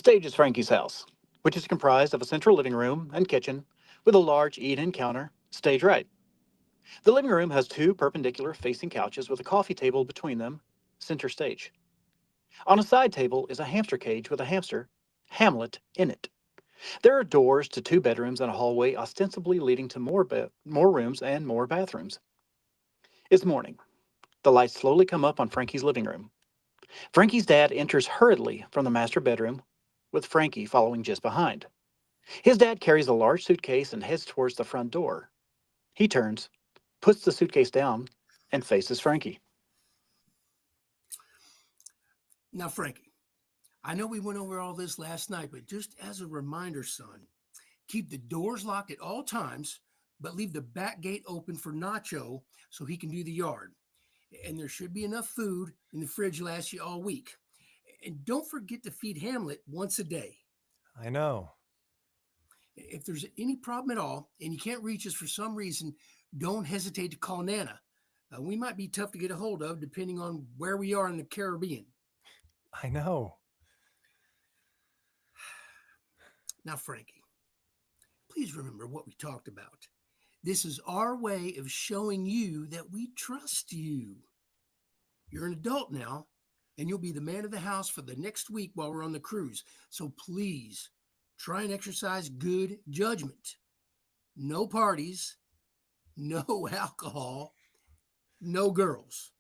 Stage is Frankie's house, which is comprised of a central living room and kitchen with a large eat-in counter. Stage right. The living room has two perpendicular facing couches with a coffee table between them. Center stage. On a side table is a hamster cage with a hamster, Hamlet, in it. There are doors to two bedrooms and a hallway ostensibly leading to more rooms and more bathrooms. It's morning. The lights slowly come up on Frankie's living room. Frankie's dad enters hurriedly from the master bedroom, with Frankie following just behind. His dad carries a large suitcase and heads towards the front door. He turns, puts the suitcase down, and faces Frankie. Now, Frankie, I know we went over all this last night, but just as a reminder, son, keep the doors locked at all times, but leave the back gate open for Nacho so he can do the yard. And there should be enough food in the fridge to last you all week. And don't forget to feed Hamlet once a day. I know. If there's any problem at all and you can't reach us for some reason, don't hesitate to call Nana. We might be tough to get a hold of depending on where we are in the Caribbean. I know. Now, Frankie, please remember what we talked about. This is our way of showing you that we trust you. You're an adult now, and you'll be the man of the house for the next week while we're on the cruise. So please try and exercise good judgment. No parties, no alcohol, no girls.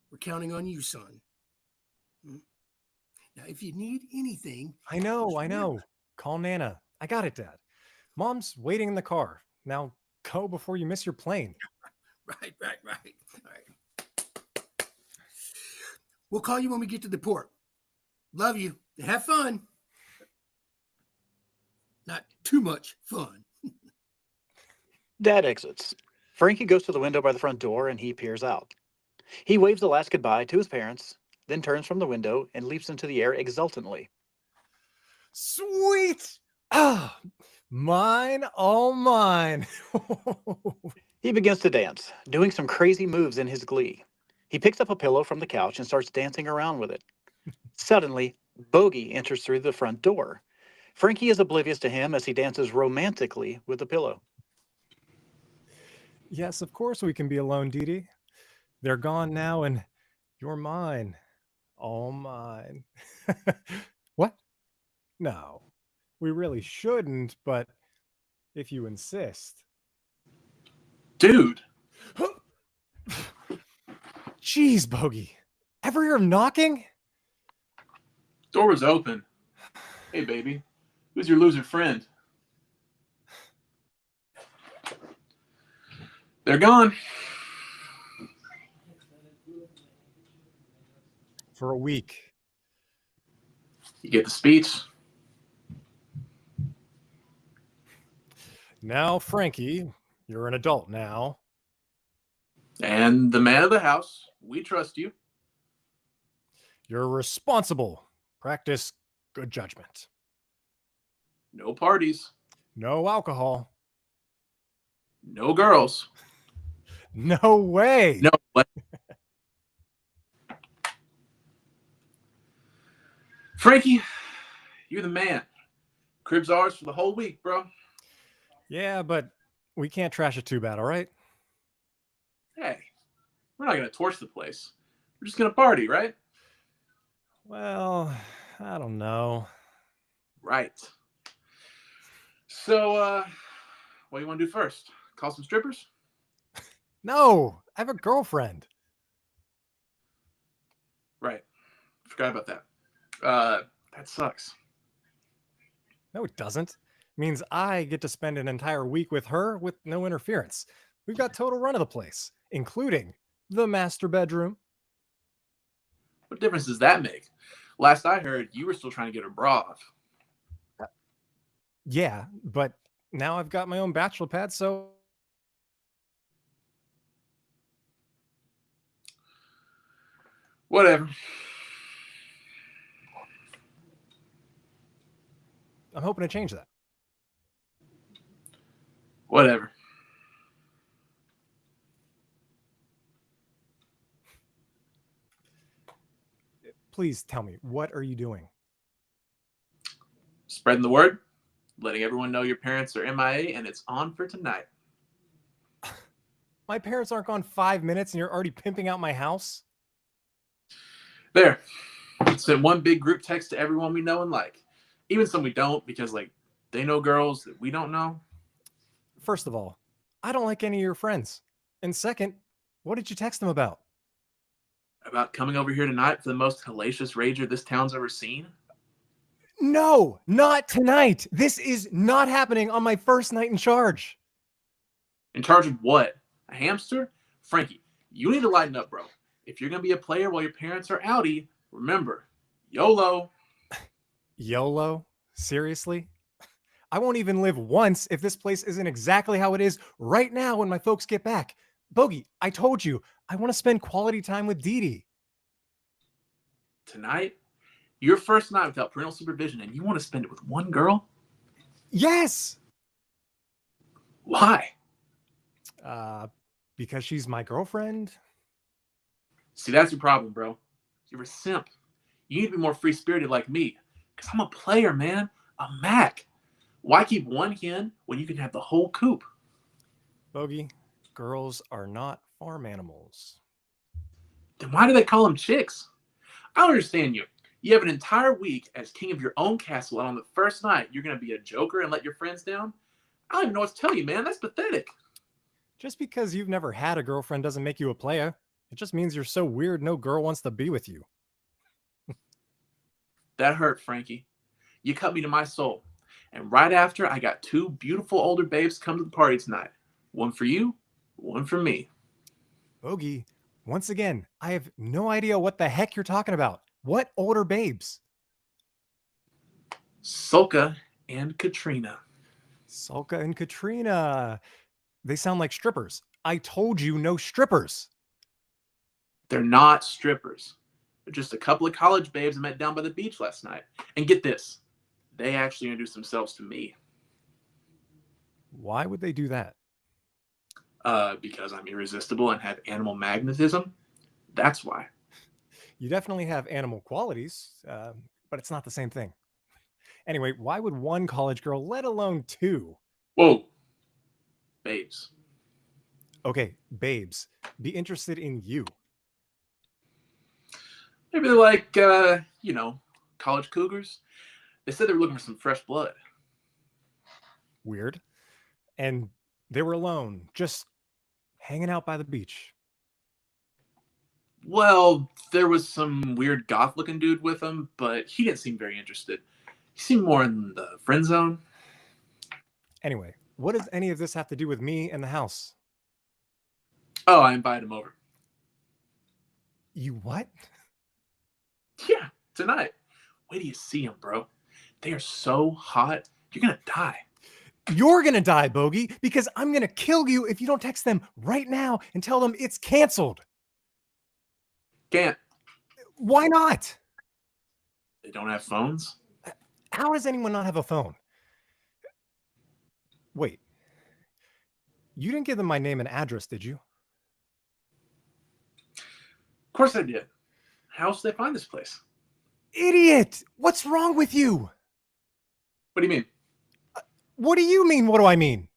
We're counting on you, son. Now, if you need anything... I know. Call Nana. I got it, Dad. Mom's waiting in the car. Now go before you miss your plane. Right. All right. We'll call you when we get to the port. Love you. Have fun. Not too much fun. Dad exits. Frankie goes to the window by the front door and he peers out. He waves a last goodbye to his parents, then turns from the window and leaps into the air exultantly. Sweet! Ah, mine, all mine. He begins to dance, doing some crazy moves in his glee. He picks up a pillow from the couch and starts dancing around with it. Suddenly, Bogey enters through the front door. Frankie is oblivious to him as he dances romantically with the pillow. Yes, of course we can be alone, Dee Dee. They're gone now and you're mine. All mine. What? No, we really shouldn't, but if you insist. Dude. Jeez, Bogey. Ever hear him knocking? Door was open. Hey, baby. Who's your loser friend? They're gone. For a week. You get the speech? Now, Frankie, you're an adult now. And the man of the house, we trust you. You're responsible. Practice good judgment. No parties. No alcohol. No girls. No way. No way. Frankie, you're the man. Crib's ours for the whole week, bro. Yeah, but we can't trash it too bad, all right? Hey, we're not going to torch the place. We're just going to party, right? Well, I don't know. Right. So, what do you want to do first? Call some strippers? No, I have a girlfriend. Right. Forgot about that. That sucks. No, it doesn't. It means I get to spend an entire week with her with no interference. We've got total run of the place, including the master bedroom. What difference does that make? Last I heard, you were still trying to get her bra off. Yeah, but now I've got my own bachelor pad, so... Whatever. I'm hoping to change that. Whatever. Please tell me, what are you doing? Spreading the word, letting everyone know your parents are MIA, and it's on for tonight. My parents aren't gone 5 minutes and you're already pimping out my house? There. Sent one big group text to everyone we know and like. Even some we don't, because, like, they know girls that we don't know. First of all, I don't like any of your friends. And second, what did you text them about? About coming over here tonight for the most hellacious rager this town's ever seen? No, not tonight. This is not happening on my first night in charge. In charge of what? A hamster? Frankie, you need to lighten up, bro. If you're going to be a player while your parents are outie, remember, YOLO. YOLO? Seriously? I won't even live once if this place isn't exactly how it is right now when my folks get back. Bogey, I told you, I want to spend quality time with Dee Dee. Tonight? Your first night without parental supervision, and you want to spend it with one girl? Yes! Why? Because she's my girlfriend. See, that's your problem, bro. You're a simp. You need to be more free-spirited like me. Because I'm a player, man. A Mac. Why keep one hen when you can have the whole coop? Bogey, girls are not farm animals. Then why do they call them chicks? I don't understand you. You have an entire week as king of your own castle, and on the first night, you're going to be a joker and let your friends down? I don't even know what to tell you, man. That's pathetic. Just because you've never had a girlfriend doesn't make you a playa. It just means you're so weird no girl wants to be with you. That hurt, Frankie. You cut me to my soul. And right after, I got two beautiful older babes come to the party tonight. One for you, one for me. Bogey, once again, I have no idea what the heck you're talking about. What older babes? Sulka and Katrina. Sulka and Katrina. They sound like strippers. I told you no strippers. They're not strippers. They're just a couple of college babes I met down by the beach last night. And get this, they actually introduced themselves to me. Why would they do that? Because I'm irresistible and have animal magnetism. That's why. You definitely have animal qualities, but it's not the same thing. Anyway, why would one college girl, let alone two? Whoa. Babes. Okay, babes, be interested in you. Maybe they're like, college cougars. They said they were looking for some fresh blood. Weird. And they were alone, just hanging out by the beach. Well, there was some weird goth-looking dude with them, but he didn't seem very interested. He seemed more in the friend zone. Anyway, what does any of this have to do with me and the house? Oh, I invited him over. You what? Yeah, tonight. Wait till you see them, bro. They are so hot, you're gonna die. You're gonna die, Bogey, because I'm gonna kill you if you don't text them right now and tell them it's canceled. Can't. Why not? They don't have phones? How does anyone not have a phone? Wait. You didn't give them my name and address, did you? Of course I did. How else did they find this place? Idiot! What's wrong with you? What do you mean? What do you mean? What do I mean?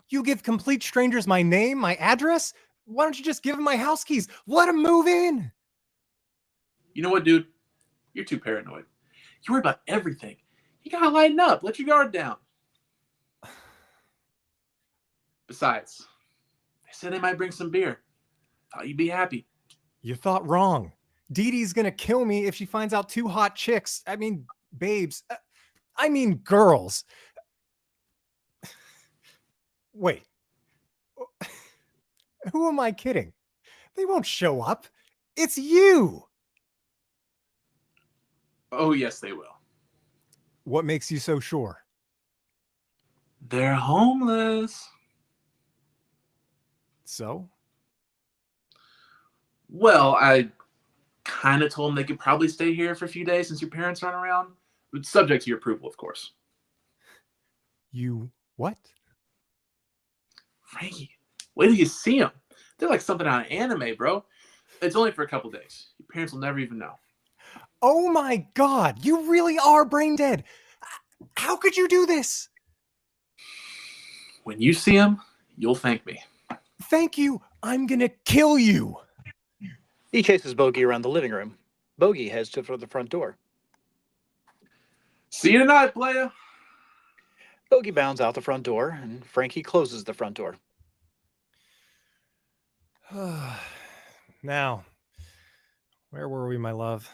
You give complete strangers my name, my address? Why don't you just give them my house keys? Let them move in. You know what, dude? You're too paranoid. You worry about everything. You gotta lighten up. Let your guard down. Besides, they said they might bring some beer. Thought you'd be happy. You thought wrong. Dee Dee's gonna kill me if she finds out two hot chicks, babes, girls. Wait. Who am I kidding? They won't show up. It's you. Oh, yes, they will. What makes you so sure? They're homeless. So? Well, I kind of told them they could probably stay here for a few days since your parents aren't around. Subject to your approval, of course. You what? Frankie, wait till you see them. They're like something out of anime, bro. It's only for a couple days. Your parents will never even know. Oh my God, you really are brain dead. How could you do this? When you see him, you'll thank me. Thank you. I'm going to kill you. He chases Bogey around the living room. Bogey heads to the front door. See you tonight, playa. Bogey bounds out the front door, and Frankie closes the front door. Now, where were we, my love?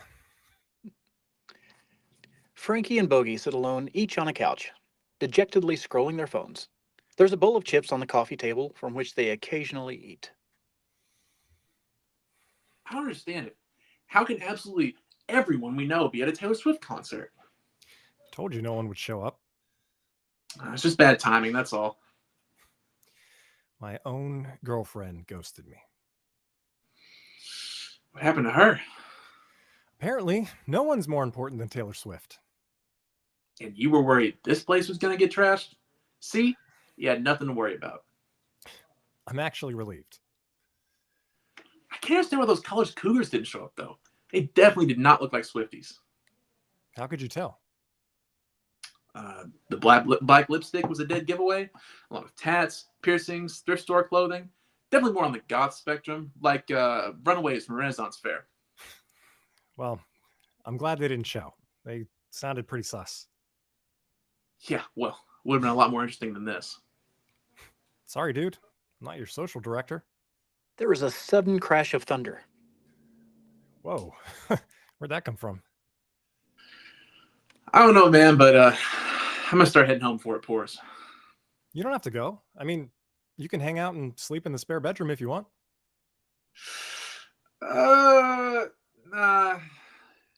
Frankie and Bogey sit alone, each on a couch, dejectedly scrolling their phones. There's a bowl of chips on the coffee table from which they occasionally eat. I don't understand it. How can absolutely everyone we know be at a Taylor Swift concert? Told you no one would show up. It's just bad timing, that's all. My own girlfriend ghosted me. What happened to her? Apparently, no one's more important than Taylor Swift. And you were worried this place was going to get trashed? See? You had nothing to worry about. I'm actually relieved. I can't understand why those college cougars didn't show up, though. They definitely did not look like Swifties. How could you tell? The black lipstick was a dead giveaway. A lot of tats, piercings, thrift store clothing. Definitely more on the goth spectrum, like runaways from Renaissance Fair. Well, I'm glad they didn't show. They sounded pretty sus. Yeah, well, would have been a lot more interesting than this. Sorry, dude. I'm not your social director. There was a sudden crash of thunder. Whoa. Where'd that come from? I don't know, man, but I'm going to start heading home before it pours. You don't have to go. I mean, you can hang out and sleep in the spare bedroom if you want. Nah.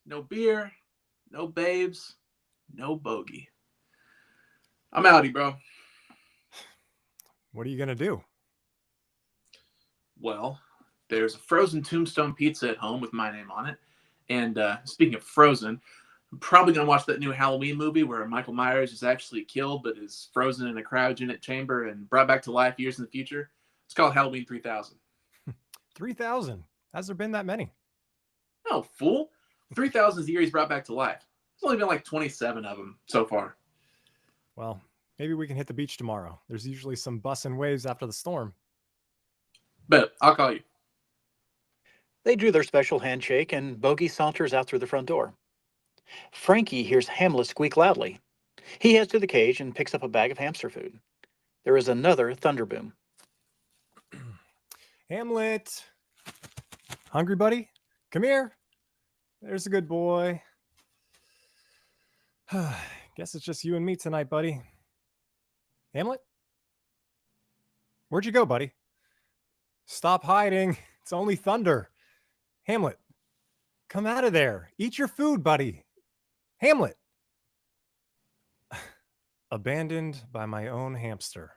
No beer, no babes, no bogey. I'm outie, bro. What are you going to do? Well, there's a frozen tombstone pizza at home with my name on it. And speaking of frozen, I'm probably going to watch that new Halloween movie where Michael Myers is actually killed but is frozen in a cryogenic chamber and brought back to life years in the future. It's called Halloween 3000. 3,000. Has there been that many? No, fool. 3000 is the year he's brought back to life. There's only been like 27 of them so far. Well, maybe we can hit the beach tomorrow. There's usually some bus and waves after the storm. But I'll call you. They do their special handshake, and Bogey saunters out through the front door. Frankie hears Hamlet squeak loudly. He heads to the cage and picks up a bag of hamster food. There is another thunder boom. Hamlet. Hungry, buddy? Come here. There's a good boy. Guess it's just you and me tonight, buddy. Hamlet? Where'd you go, buddy? Stop hiding. It's only thunder. Hamlet, come out of there. Eat your food, buddy. Hamlet. Abandoned by my own hamster.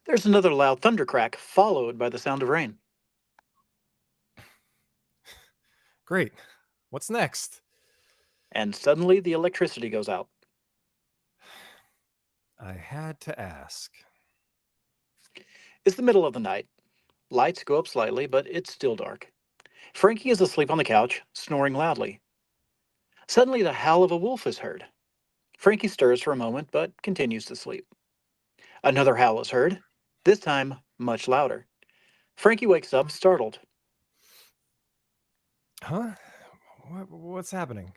There's another loud thunder crack, followed by the sound of rain. Great. What's next? And suddenly the electricity goes out. I had to ask. It's the middle of the night. Lights go up slightly, but it's still dark. Frankie is asleep on the couch, snoring loudly. Suddenly the howl of a wolf is heard. Frankie stirs for a moment, but continues to sleep. Another howl is heard, this time much louder. Frankie wakes up, startled. Huh? What's happening?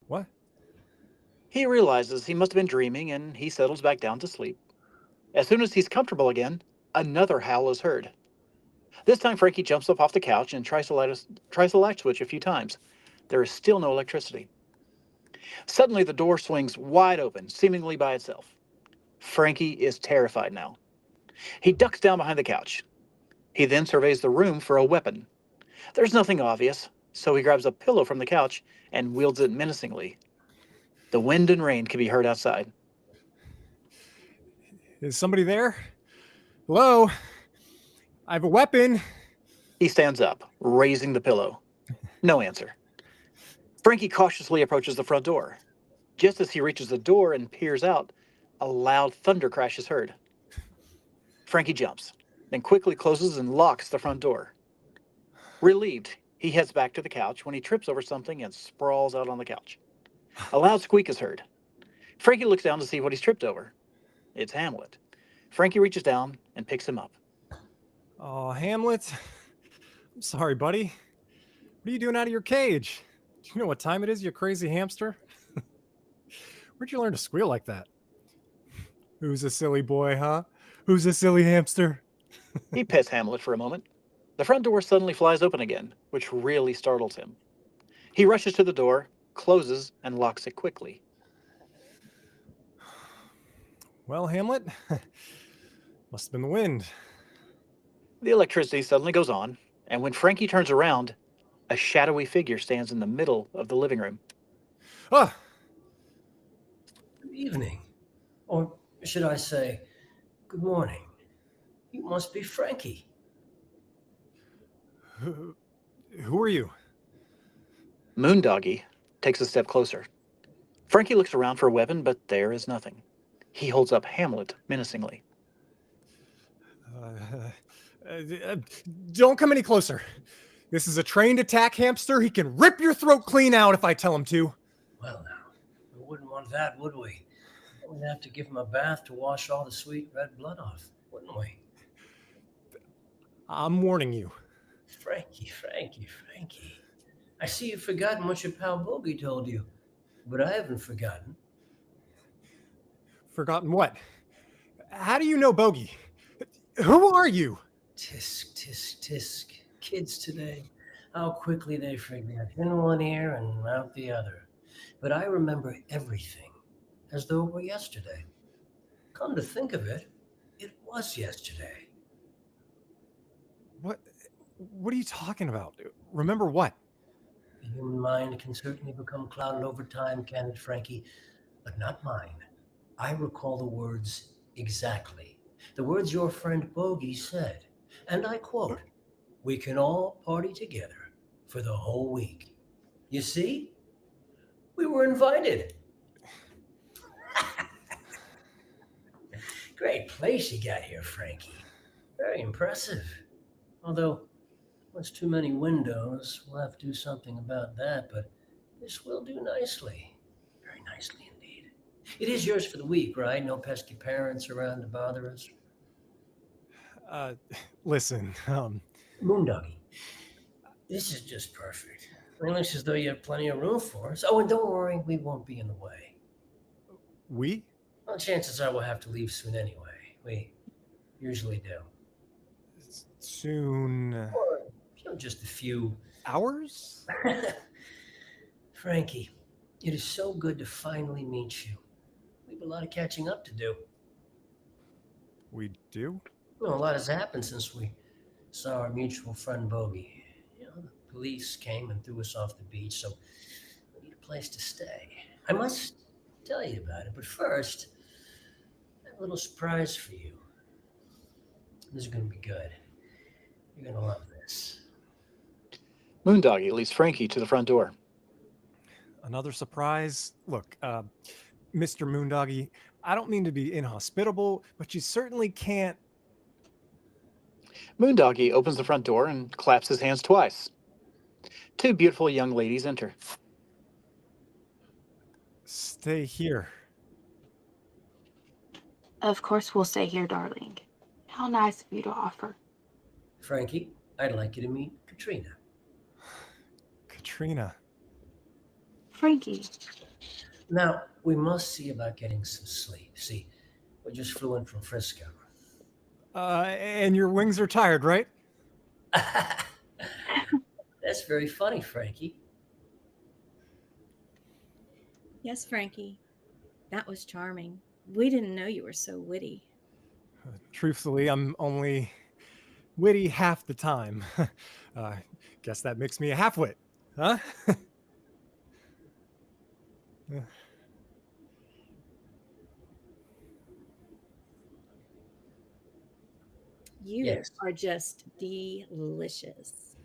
What? He realizes he must have been dreaming, and he settles back down to sleep. As soon as he's comfortable again, another howl is heard. This time Frankie jumps up off the couch and tries the light switch a few times. There is still no electricity. Suddenly the door swings wide open, seemingly by itself. Frankie is terrified now. He ducks down behind the couch. He then surveys the room for a weapon. There's nothing obvious, so he grabs a pillow from the couch and wields it menacingly. The wind and rain can be heard outside. Is somebody there? Hello? I have a weapon. He stands up, raising the pillow. No answer. Frankie cautiously approaches the front door. Just as he reaches the door and peers out, a loud thunder crash is heard. Frankie jumps, then quickly closes and locks the front door. Relieved, he heads back to the couch when he trips over something and sprawls out on the couch. A loud squeak is heard. Frankie looks down to see what he's tripped over. It's Hamlet. Frankie reaches down and picks him up. Oh, Hamlet. I'm sorry, buddy. What are you doing out of your cage? Do you know what time it is, you crazy hamster? Where'd you learn to squeal like that? Who's a silly boy, huh? Who's a silly hamster? He pets Hamlet for a moment. The front door suddenly flies open again, which really startles him. He rushes to the door, closes, and locks it quickly. Well, Hamlet, must have been the wind. The electricity suddenly goes on, and when Frankie turns around, a shadowy figure stands in the middle of the living room. Ah! Good evening. Or should I say, good morning. You must be Frankie. Who are you? Moondoggy takes a step closer. Frankie looks around for a weapon, but there is nothing. He holds up Hamlet menacingly. Don't come any closer. This is a trained attack hamster. He can rip your throat clean out if I tell him to. Well, now, we wouldn't want that, would we? We'd have to give him a bath to wash all the sweet red blood off, wouldn't we? I'm warning you. Frankie. I see you've forgotten what your pal Bogey told you, but I haven't forgotten. Forgotten what? How do you know Bogey? Who are you? Tisk. Kids today, how quickly they forget. In one ear and out the other. But I remember everything as though it were yesterday. Come to think of it, it was yesterday. What are you talking about? Remember what? The human mind can certainly become clouded over time, can it, Frankie? But not mine. I recall the words exactly. The words your friend Bogey said. And I quote, "We can all party together for the whole week." You see? We were invited. Great place you got here, Frankie. Very impressive. Although, once too many windows, we'll have to do something about that, but this will do nicely. Very nicely indeed. It is yours for the week, right? No pesky parents around to bother us? Listen, Moondoggy, this is just perfect. It looks as though you have plenty of room for us. Oh, and don't worry, we won't be in the way. we? Well, chances are we'll have to leave soon anyway. We usually do. Soon. Or, just a few Hours? Frankie, it is so good to finally meet you. We have a lot of catching up to do. We do? Well, a lot has happened since we saw our mutual friend Bogey. The police came and threw us off the beach, so we need a place to stay. I must tell you about it, but first, I have a little surprise for you. This is going to be good. You're going to love this. Moondoggy leads Frankie to the front door. Another surprise? Look, Mr. Moondoggy, I don't mean to be inhospitable, but you certainly can't. Moondoggy opens the front door and claps his hands twice. Two beautiful young ladies enter. Stay here. Of course we'll stay here, darling. How nice of you to offer. Frankie, I'd like you to meet Katrina. Katrina. Frankie, Now, we must see about getting some sleep. See, we just flew in from Frisco. And your wings are tired, right? That's very funny, Frankie. Yes, Frankie. That was charming. We didn't know you were so witty. Truthfully, I'm only witty half the time. Guess that makes me a half-wit, huh? You Yes. are just delicious.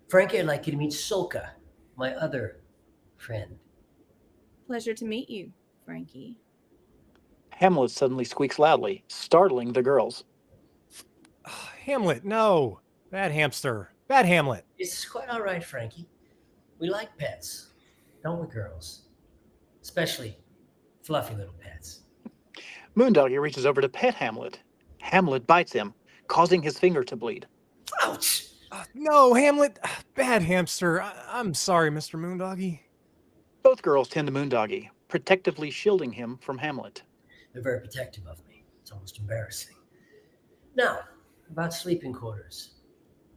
Frankie, I'd like you to meet Solka, my other friend. Pleasure to meet you, Frankie. Hamlet suddenly squeaks loudly, startling the girls. Hamlet, no. Bad hamster. Bad Hamlet. It's quite all right, Frankie. We like pets, don't we, girls? Especially Fluffy little pets. Moondoggy reaches over to pet Hamlet. Hamlet bites him, causing his finger to bleed. Ouch! No, Hamlet. Bad hamster. I'm sorry, Mr. Moondoggy. Both girls tend to Moondoggy, protectively shielding him from Hamlet. They're very protective of me. It's almost embarrassing. Now, about sleeping quarters.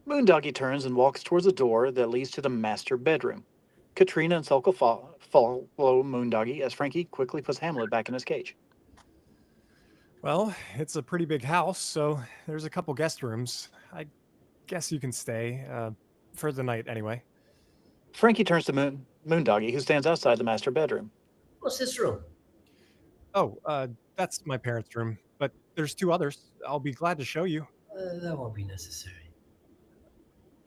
Moondoggy turns and walks towards the door that leads to the master bedroom. Katrina and Sulka follow Moondoggy as Frankie quickly puts Hamlet back in his cage. Well, it's a pretty big house, so there's a couple guest rooms. I guess you can stay, for the night anyway. Frankie turns to Moondoggy, who stands outside the master bedroom. What's this room? Oh, that's my parents' room, but there's two others. I'll be glad to show you. That won't be necessary.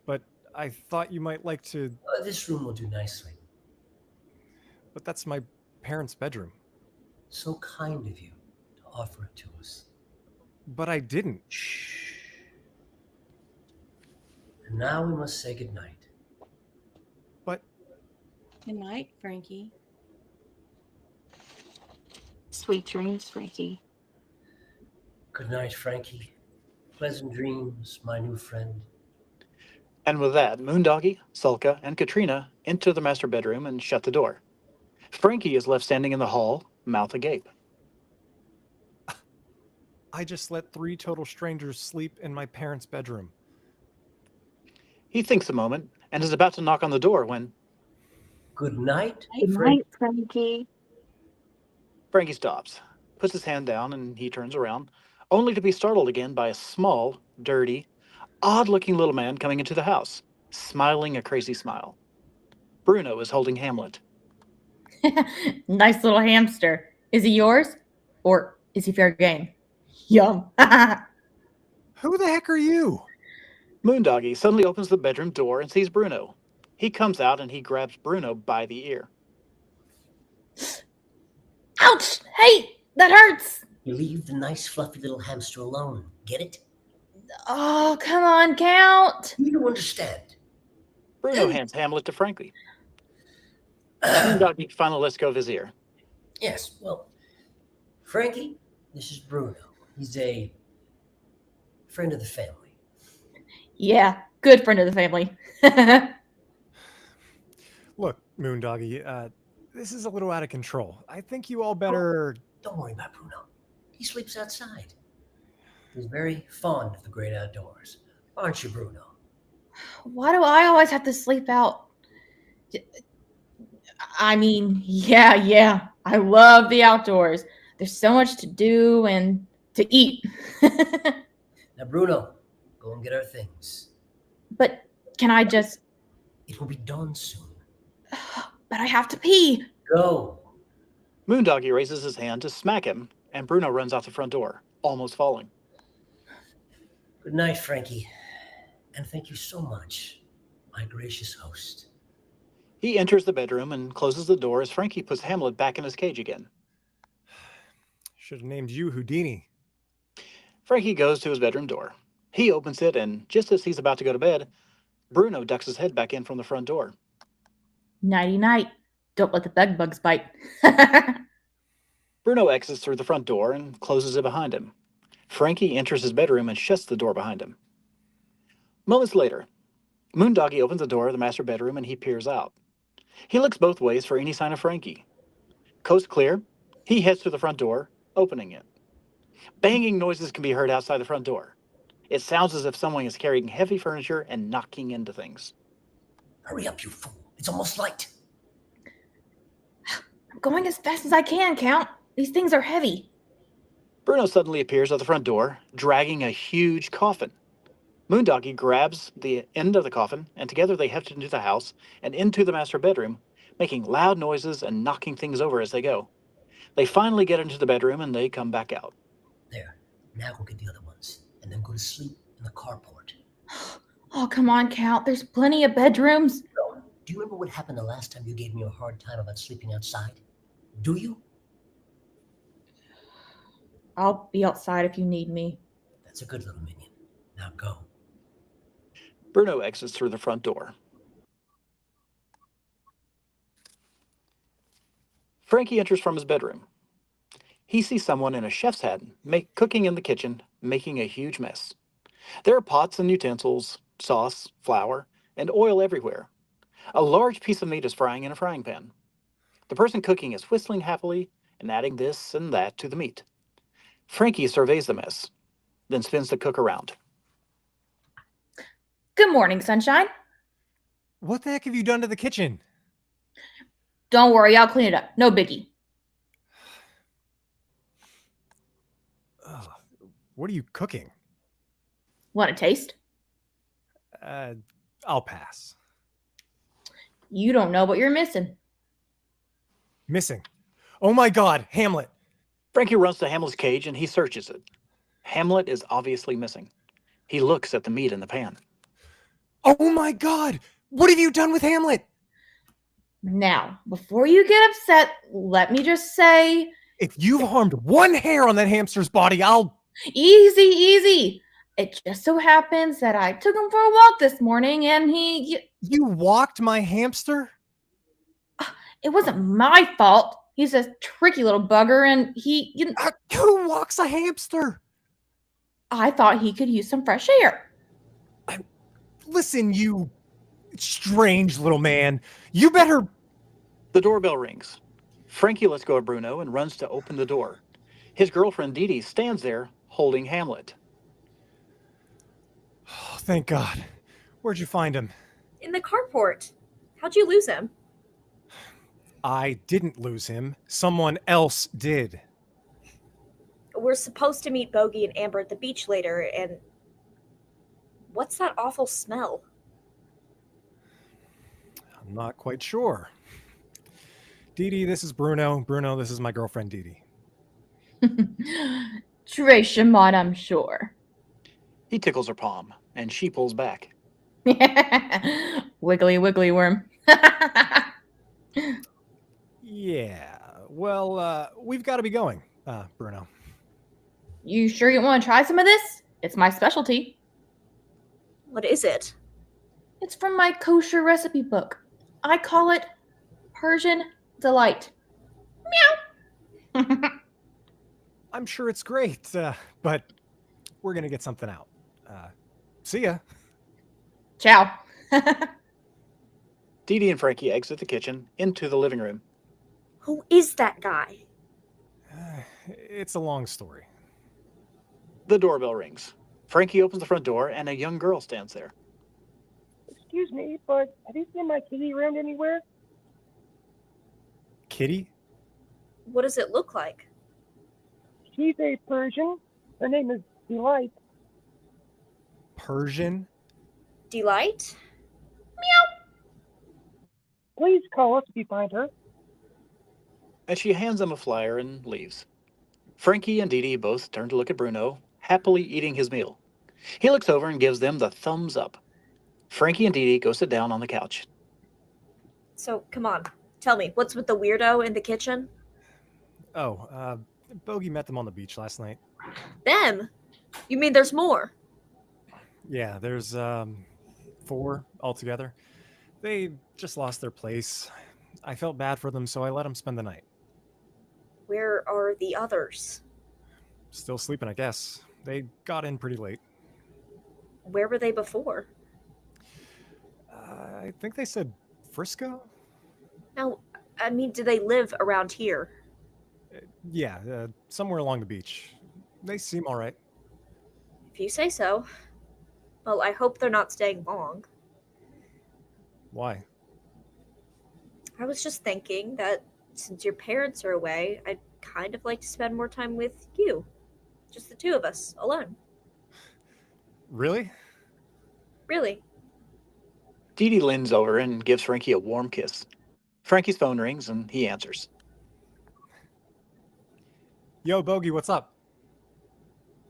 But I thought you might like to... This room will do nicely. But that's my parents' bedroom. So kind of you to offer it to us. But I didn't. Shh. And now we must say goodnight. But... Good night, Frankie. Sweet dreams, Frankie. Good night, Frankie. Pleasant dreams, my new friend. And with that, Moondoggy, Sulka, and Katrina enter the master bedroom and shut the door. Frankie is left standing in the hall, mouth agape. I just let 3 total strangers sleep in my parents' bedroom. He thinks a moment and is about to knock on the door when Good night, Good Frankie. night, Frankie. Frankie stops, puts his hand down, and he turns around, only to be startled again by a small, dirty, odd-looking little man coming into the house, smiling a crazy smile. Bruno is holding Hamlet. Nice little hamster. Is he yours? Or is he fair game? Yum. Who the heck are you? Moondoggy suddenly opens the bedroom door and sees Bruno. He comes out and he grabs Bruno by the ear. Ouch! Hey, that hurts. You leave the nice fluffy little hamster alone. Get it? Oh, come on, Count. You don't understand. Bruno hands Hamlet to Frankie. Moondoggy finally lets go of his ear. Yes, well, Frankie, this is Bruno. He's a friend of the family. Yeah, good friend of the family. Look, Moondoggy, this is a little out of control. I think you all better... Don't worry about Bruno. He sleeps outside. He's very fond of the great outdoors. Aren't you, Bruno? Why do I always have to sleep out? I mean, yeah. I love the outdoors. There's so much to do and to eat. Now, Bruno, go and get our things. But can I just... It will be dawn soon. But I have to pee. Go. Moondoggy raises his hand to smack him, and Bruno runs out the front door, almost falling. Good night, Frankie. And thank you so much, my gracious host. He enters the bedroom and closes the door as Frankie puts Hamlet back in his cage again. Should have named you Houdini. Frankie goes to his bedroom door. He opens it, and just as he's about to go to bed, Bruno ducks his head back in from the front door. Nighty-night. Don't let the bed bugs bite. Bruno exits through the front door and closes it behind him. Frankie enters his bedroom and shuts the door behind him. Moments later, Moondoggy opens the door of the master bedroom and he peers out. He looks both ways for any sign of Frankie. Coast clear, he heads to the front door, opening it. Banging noises can be heard outside the front door. It sounds as if someone is carrying heavy furniture and knocking into things. Hurry up, you fool. It's almost light. I'm going as fast as I can, Count. These things are heavy. Bruno suddenly appears at the front door, dragging a huge coffin. Moondoggy grabs the end of the coffin, and together they heft it into the house and into the master bedroom, making loud noises and knocking things over as they go. They finally get into the bedroom and they come back out. There. Now go get the other ones, and then go to sleep in the carport. Oh, come on, Count. There's plenty of bedrooms. No. Do you remember what happened the last time you gave me a hard time about sleeping outside? Do you? I'll be outside if you need me. That's a good little minion. Now go. Bruno exits through the front door. Frankie enters from his bedroom. He sees someone in a chef's hat cooking in the kitchen, making a huge mess. There are pots and utensils, sauce, flour, and oil everywhere. A large piece of meat is frying in a frying pan. The person cooking is whistling happily and adding this and that to the meat. Frankie surveys the mess, then spins the cook around. Good morning, sunshine. What the heck have you done to the kitchen? Don't worry, I'll clean it up. No biggie. Ugh, what are you cooking? Want a taste? I'll pass. You don't know what you're missing. Missing. Oh my God, Hamlet. Frankie runs to Hamlet's cage and he searches it. Hamlet is obviously missing. He looks at the meat in the pan. Oh my God, what have you done with Hamlet? Now, before you get upset, let me just say... If you've harmed one hair on that hamster's body, I'll... Easy, easy. It just so happens that I took him for a walk this morning and You walked my hamster? It wasn't my fault. He's a tricky little bugger and Who walks a hamster? I thought he could use some fresh air. Listen, you strange little man. You better... The doorbell rings. Frankie lets go of Bruno and runs to open the door. His girlfriend Dee Dee stands there holding Hamlet. Oh, thank God. Where'd you find him? In the carport. How'd you lose him? I didn't lose him. Someone else did. We're supposed to meet Bogey and Amber at the beach later, and... What's that awful smell? I'm not quite sure. Dee Dee, this is Bruno. Bruno, this is my girlfriend Dee Dee. Très charmant, I'm sure. He tickles her palm, and she pulls back. Wiggly, wiggly worm. Yeah, well, we've got to be going, Bruno. You sure you want to try some of this? It's my specialty. What is it? It's from my kosher recipe book. I call it Persian Delight. Meow. I'm sure it's great, but we're going to get something out. See ya. Ciao. Dee Dee and Frankie exit the kitchen into the living room. Who is that guy? It's a long story. The doorbell rings. Frankie opens the front door and a young girl stands there. Excuse me, but have you seen my kitty around anywhere? Kitty? What does it look like? She's a Persian. Her name is Delight. Persian? Delight? Please call us if you find her. And she hands them a flyer and leaves. Frankie and Dee Dee both turn to look at Bruno, happily eating his meal. He looks over and gives them the thumbs up. Frankie and Dee Dee go sit down on the couch. So, come on. Tell me, what's with the weirdo in the kitchen? Oh, Bogey met them on the beach last night. Them? You mean there's more? Yeah, there's 4 altogether. They just lost their place. I felt bad for them, so I let them spend the night. Where are the others? Still sleeping, I guess. They got in pretty late. Where were they before? I think they said Frisco? No, I mean, do they live around here? Yeah, somewhere along the beach. They seem all right. If you say so. Well, I hope they're not staying long. Why? I was just thinking that since your parents are away, I'd kind of like to spend more time with you. Just the two of us, alone. Really? Really. Dee Dee leans over and gives Frankie a warm kiss. Frankie's phone rings and he answers. Yo, Bogey, what's up?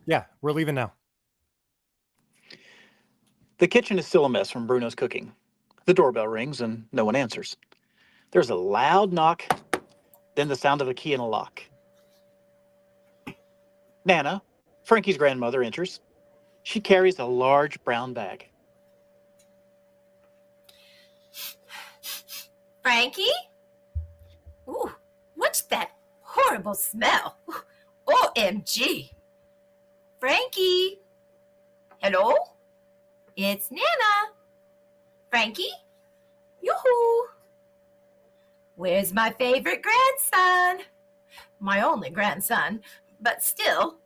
Yeah, we're leaving now. The kitchen is still a mess from Bruno's cooking. The doorbell rings and no one answers. There's a loud knock, then the sound of a key in a lock. Nana, Frankie's grandmother, enters. She carries a large brown bag. Frankie? Ooh, what's that horrible smell? Ooh, OMG. Frankie. Hello? It's Nana. Frankie? Yoo-hoo. Where's my favorite grandson? My only grandson, but still.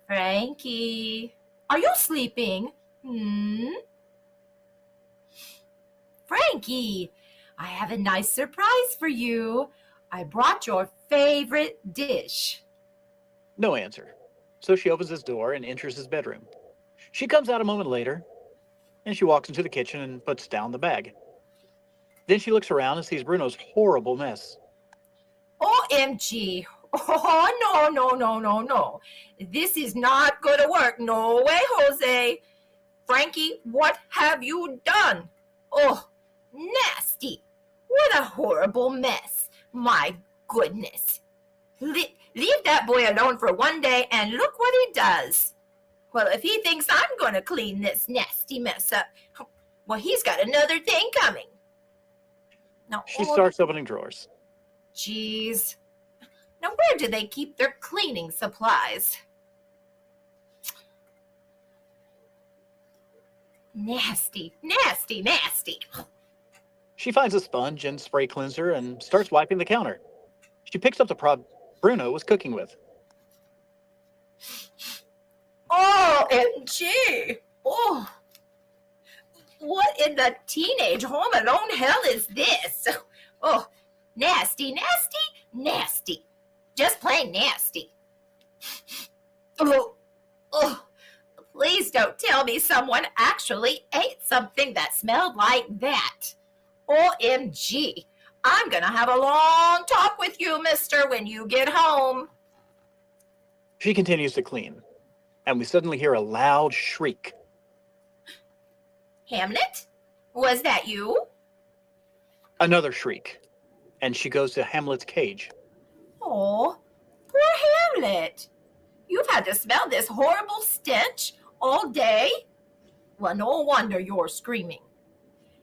Frankie, are you sleeping? Frankie, I have a nice surprise for you. I brought your favorite dish. No answer. So she opens his door and enters his bedroom. She comes out a moment later, and she walks into the kitchen and puts down the bag. Then she looks around and sees Bruno's horrible mess. OMG. Oh, no. This is not going to work. No way, Jose. Frankie, what have you done? Oh, nasty. What a horrible mess. My goodness. Leave that boy alone for one day and look what he does. Well, if he thinks I'm going to clean this nasty mess up, well, he's got another thing coming. Now, She starts opening drawers. Jeez. Now, where do they keep their cleaning supplies? Nasty. She finds a sponge and spray cleanser and starts wiping the counter. She picks up the prop Bruno was cooking with. OMG! Oh, what in the teenage home alone hell is this? Oh, nasty. Just plain nasty. Oh, please don't tell me someone actually ate something that smelled like that. OMG, I'm gonna have a long talk with you, mister, when you get home. She continues to clean, and we suddenly hear a loud shriek. Hamlet? Was that you? Another shriek, and she goes to Hamlet's cage. Oh, poor Hamlet. You've had to smell this horrible stench all day? Well, no wonder you're screaming.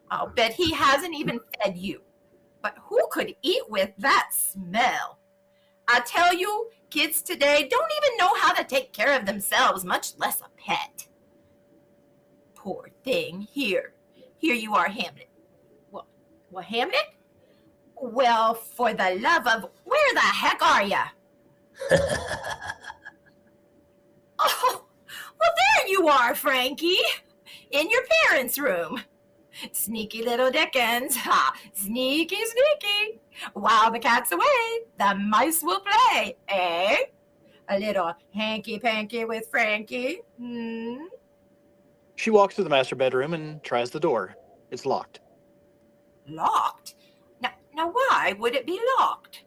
I'll bet he hasn't even fed you. But who could eat with that smell? I tell you, kids today don't even know how to take care of themselves, much less a pet. Poor thing. Here you are, Hamlet. What, Hamlet? Well, for the love of, where the heck are ya? Oh, well, there you are, Frankie, in your parents' room. Sneaky little Dickens, sneaky. While the cat's away, the mice will play, eh? A little hanky-panky with Frankie, She walks to the master bedroom and tries the door. It's locked. Locked? Now why would it be locked?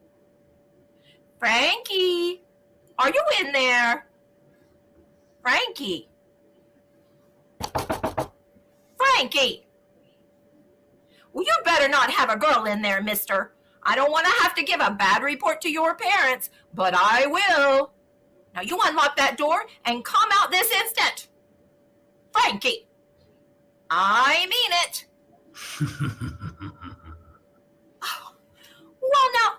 Frankie, are you in there? Frankie! Well, you better not have a girl in there, mister. I don't want to have to give a bad report to your parents, but I will. Now you unlock that door and come out this instant. Frankie! I mean it. Well, now,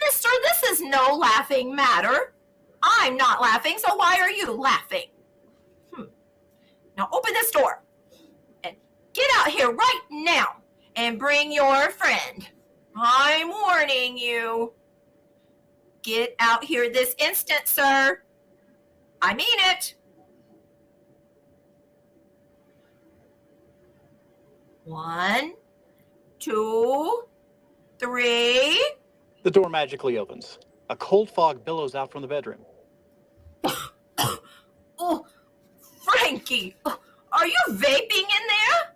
mister, this is no laughing matter. I'm not laughing, so why are you laughing? Now open this door and get out here right now and bring your friend. I'm warning you. Get out here this instant, sir. I mean it. 1, 2, 3. The door magically opens. A cold fog billows out from the bedroom. Oh, Frankie, are you vaping in there?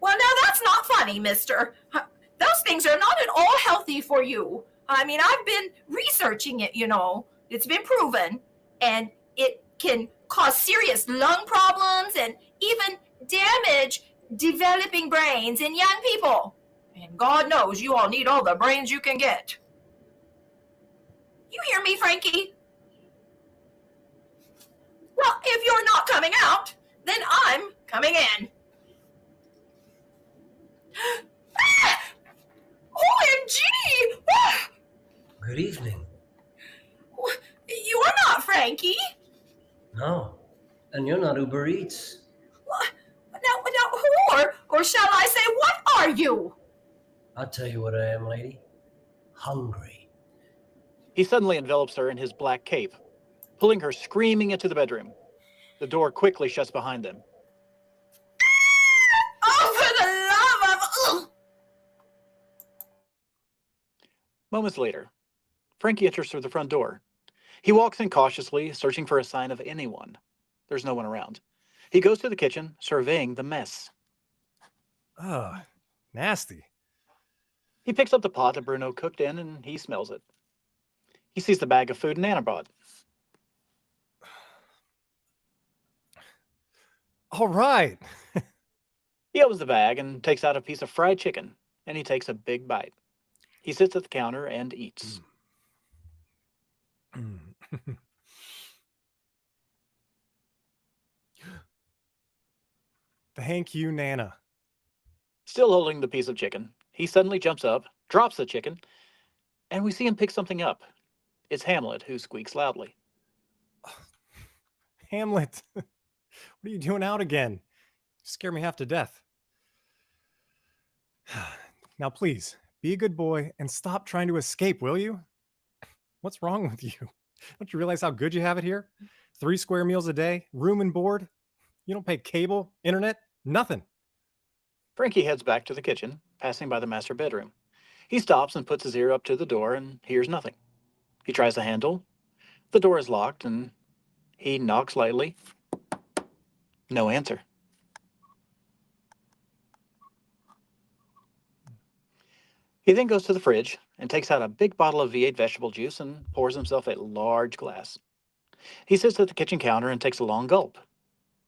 Well, now that's not funny, mister. Those things are not at all healthy for you. I mean, I've been researching it, you know. It's been proven. And it can cause serious lung problems and even damage developing brains in young people. And God knows you all need all the brains you can get. You hear me, Frankie? Well, if you're not coming out, then I'm coming in. OMG! Good evening. No. And you're not Uber Eats. What? Now, who or shall I say, what are you? I'll tell you what I am, lady. Hungry. He suddenly envelops her in his black cape, pulling her screaming into the bedroom. The door quickly shuts behind them. Oh, for the love of... Ugh. Moments later, Frankie enters through the front door. He walks in cautiously, searching for a sign of anyone. There's no one around. He goes to the kitchen, surveying the mess. Ugh, nasty. He picks up the pot that Bruno cooked in and he smells it. He sees the bag of food Nana brought. All right. He opens the bag and takes out a piece of fried chicken, and he takes a big bite. He sits at the counter and eats. Thank you, Nana. Still holding the piece of chicken, he suddenly jumps up, drops the chicken, and we see him pick something up. It's Hamlet, who squeaks loudly. Hamlet, what are you doing out again? You scare me half to death. Now, please, be a good boy and stop trying to escape, will you? What's wrong with you? Don't you realize how good you have it here? 3 square meals a day, room and board. You don't pay cable, internet, nothing. Frankie heads back to the kitchen, passing by the master bedroom. He stops and puts his ear up to the door and hears nothing. He tries the handle. The door is locked, and he knocks lightly. No answer. He then goes to the fridge and takes out a big bottle of V8 vegetable juice and pours himself a large glass. He sits at the kitchen counter and takes a long gulp.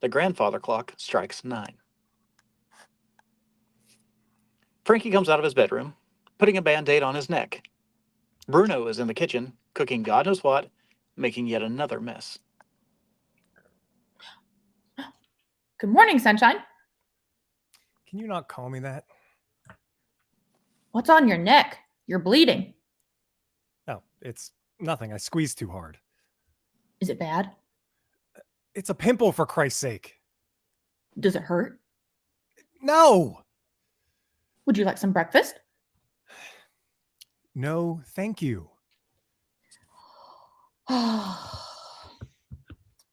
The grandfather clock strikes 9. Frankie comes out of his bedroom, putting a Band-Aid on his neck. Bruno is in the kitchen, cooking God knows what, making yet another mess. Good morning, sunshine. Can you not call me that? What's on your neck? You're bleeding. No, it's nothing. I squeezed too hard. Is it bad? It's a pimple, for Christ's sake. Does it hurt? No! Would you like some breakfast? No, thank you.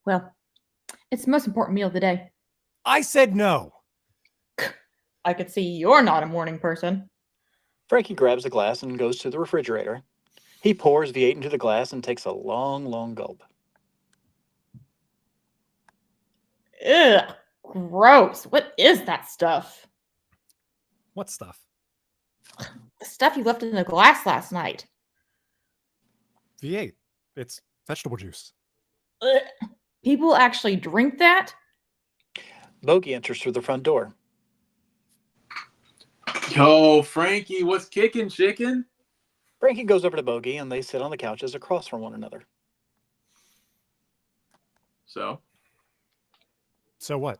Well, it's the most important meal of the day. I said no. I could see you're not a morning person. Frankie grabs the glass and goes to the refrigerator. He pours V8 into the glass and takes a long, long gulp. Ugh, gross. What is that stuff? What stuff? The stuff you left in the glass last night. V8. It's vegetable juice. Ugh. People actually drink that? Bogey enters through the front door. Yo, Frankie, what's kicking, chicken? Frankie goes over to Bogey and they sit on the couches across from one another. So what?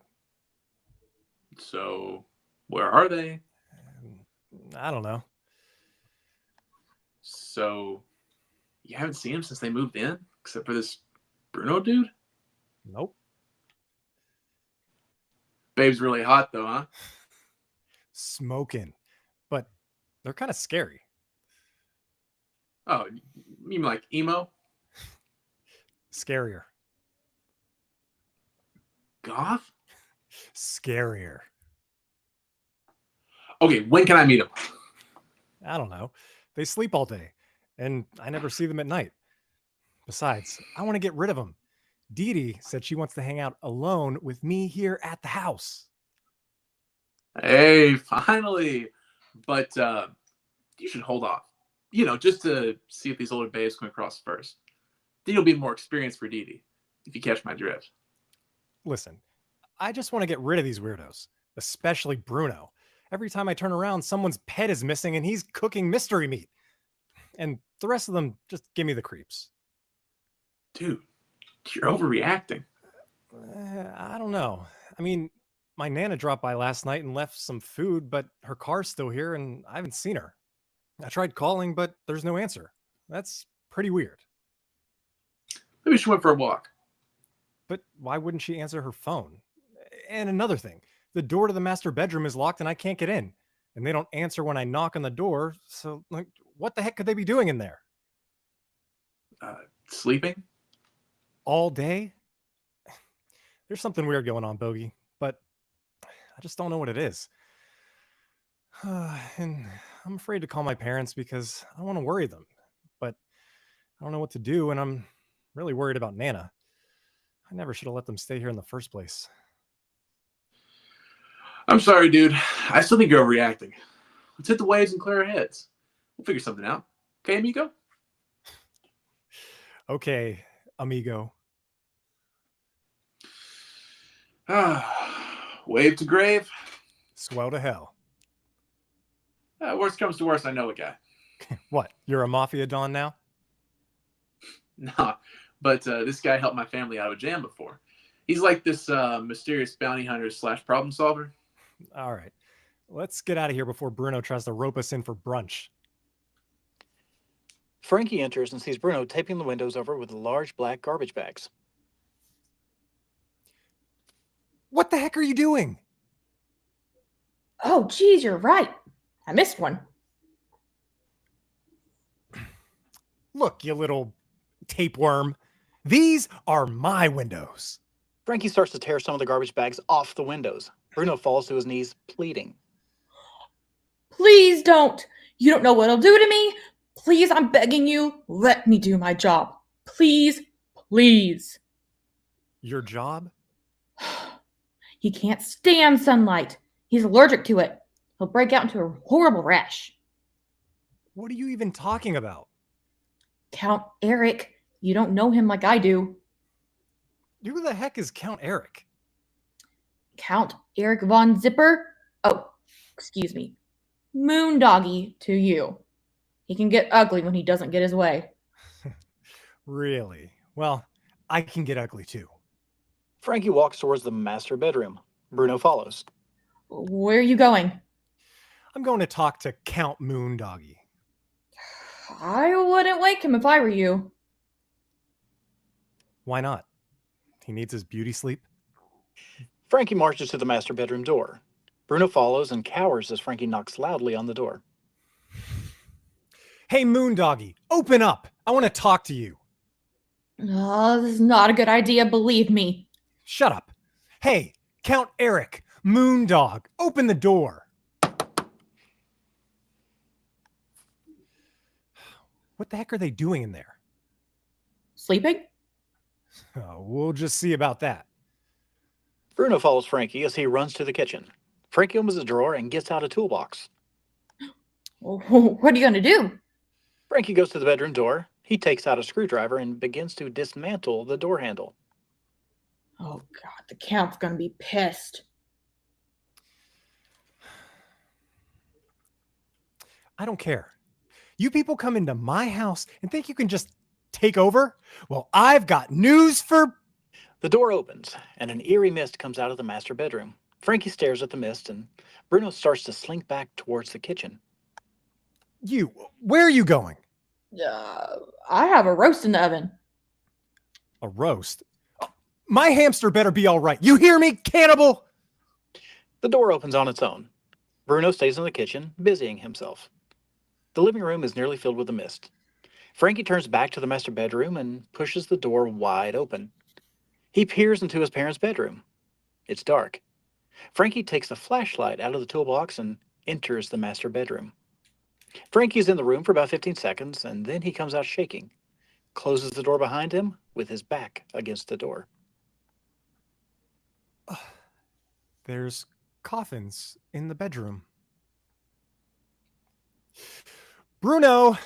So, where are they? I don't know. So, you haven't seen them since they moved in? Except for this Bruno dude? Nope. Babe's really hot, though, huh? Smoking. But they're kind of scary. Oh, you mean like emo? Scarier. Goth? Scarier. Okay, when can I meet him? I don't know. They sleep all day, and I never see them at night. Besides, I want to get rid of them. Dee Dee said she wants to hang out alone with me here at the house. Hey, finally. But you should hold off. You know, just to see if these older babes come across first. Then you'll be more experienced for Dee Dee, if you catch my drift. Listen, I just want to get rid of these weirdos, especially Bruno. Every time I turn around, someone's pet is missing and he's cooking mystery meat. And the rest of them just give me the creeps. Dude, you're overreacting. I don't know. I mean, my Nana dropped by last night and left some food, but her car's still here and I haven't seen her. I tried calling, but there's no answer. That's pretty weird. Maybe she went for a walk. But why wouldn't she answer her phone? And another thing, the door to the master bedroom is locked and I can't get in. And they don't answer when I knock on the door. So, like, what the heck could they be doing in there? Sleeping? All day? There's something weird going on, Bogey, but I just don't know what it is. And I'm afraid to call my parents because I don't want to worry them. But I don't know what to do, and I'm really worried about Nana. I never should have let them stay here in the first place. I'm sorry, dude. I still think you're overreacting. Let's hit the waves and clear our heads. We'll figure something out. Okay, amigo? Okay, amigo. Wave to grave. Swell to hell. Worst comes to worst, I know a guy. What, you're a mafia don now? Nah, but this guy helped my family out of a jam before. He's like this mysterious bounty hunter / problem solver. All right. Let's get out of here before Bruno tries to rope us in for brunch. Frankie enters and sees Bruno taping the windows over with large black garbage bags. What the heck are you doing? Oh, geez, you're right. I missed one. Look, you little tapeworm. These are my windows. Frankie starts to tear some of the garbage bags off the windows. Bruno falls to his knees, pleading. Please don't. You don't know what it'll do to me. Please, I'm begging you. Let me do my job. Please, please. Your job? He can't stand sunlight. He's allergic to it. He'll break out into a horrible rash. What are you even talking about? Count Eric. You don't know him like I do. Who the heck is Count Eric? Count Eric von Zipper? Oh, excuse me. Moondoggy to you. He can get ugly when he doesn't get his way. Really? Well, I can get ugly too. Frankie walks towards the master bedroom. Bruno follows. Where are you going? I'm going to talk to Count Moondoggy. I wouldn't wake him if I were you. Why not? He needs his beauty sleep. Frankie marches to the master bedroom door. Bruno follows and cowers as Frankie knocks loudly on the door. Hey, Moondoggy, open up. I want to talk to you. Oh, this is not a good idea, believe me. Shut up. Hey, Count Eric, Moondog, open the door. What the heck are they doing in there? Sleeping? Oh, we'll just see about that. Bruno follows Frankie as he runs to the kitchen. Frankie opens a drawer and gets out a toolbox. What are you going to do? Frankie goes to the bedroom door. He takes out a screwdriver and begins to dismantle the door handle. Oh, God, the Count's going to be pissed. I don't care. You people come into my house and think you can just take over? Well, I've got news for... The door opens, and an eerie mist comes out of the master bedroom. Frankie stares at the mist, and Bruno starts to slink back towards the kitchen. You, where are you going? I have a roast in the oven. A roast? My hamster better be all right. You hear me, cannibal? The door opens on its own. Bruno stays in the kitchen, busying himself. The living room is nearly filled with the mist. Frankie turns back to the master bedroom and pushes the door wide open. He peers into his parents' bedroom. It's dark. Frankie takes a flashlight out of the toolbox and enters the master bedroom. Frankie's in the room for about 15 seconds, and then he comes out shaking, closes the door behind him with his back against the door. There's coffins in the bedroom. Bruno!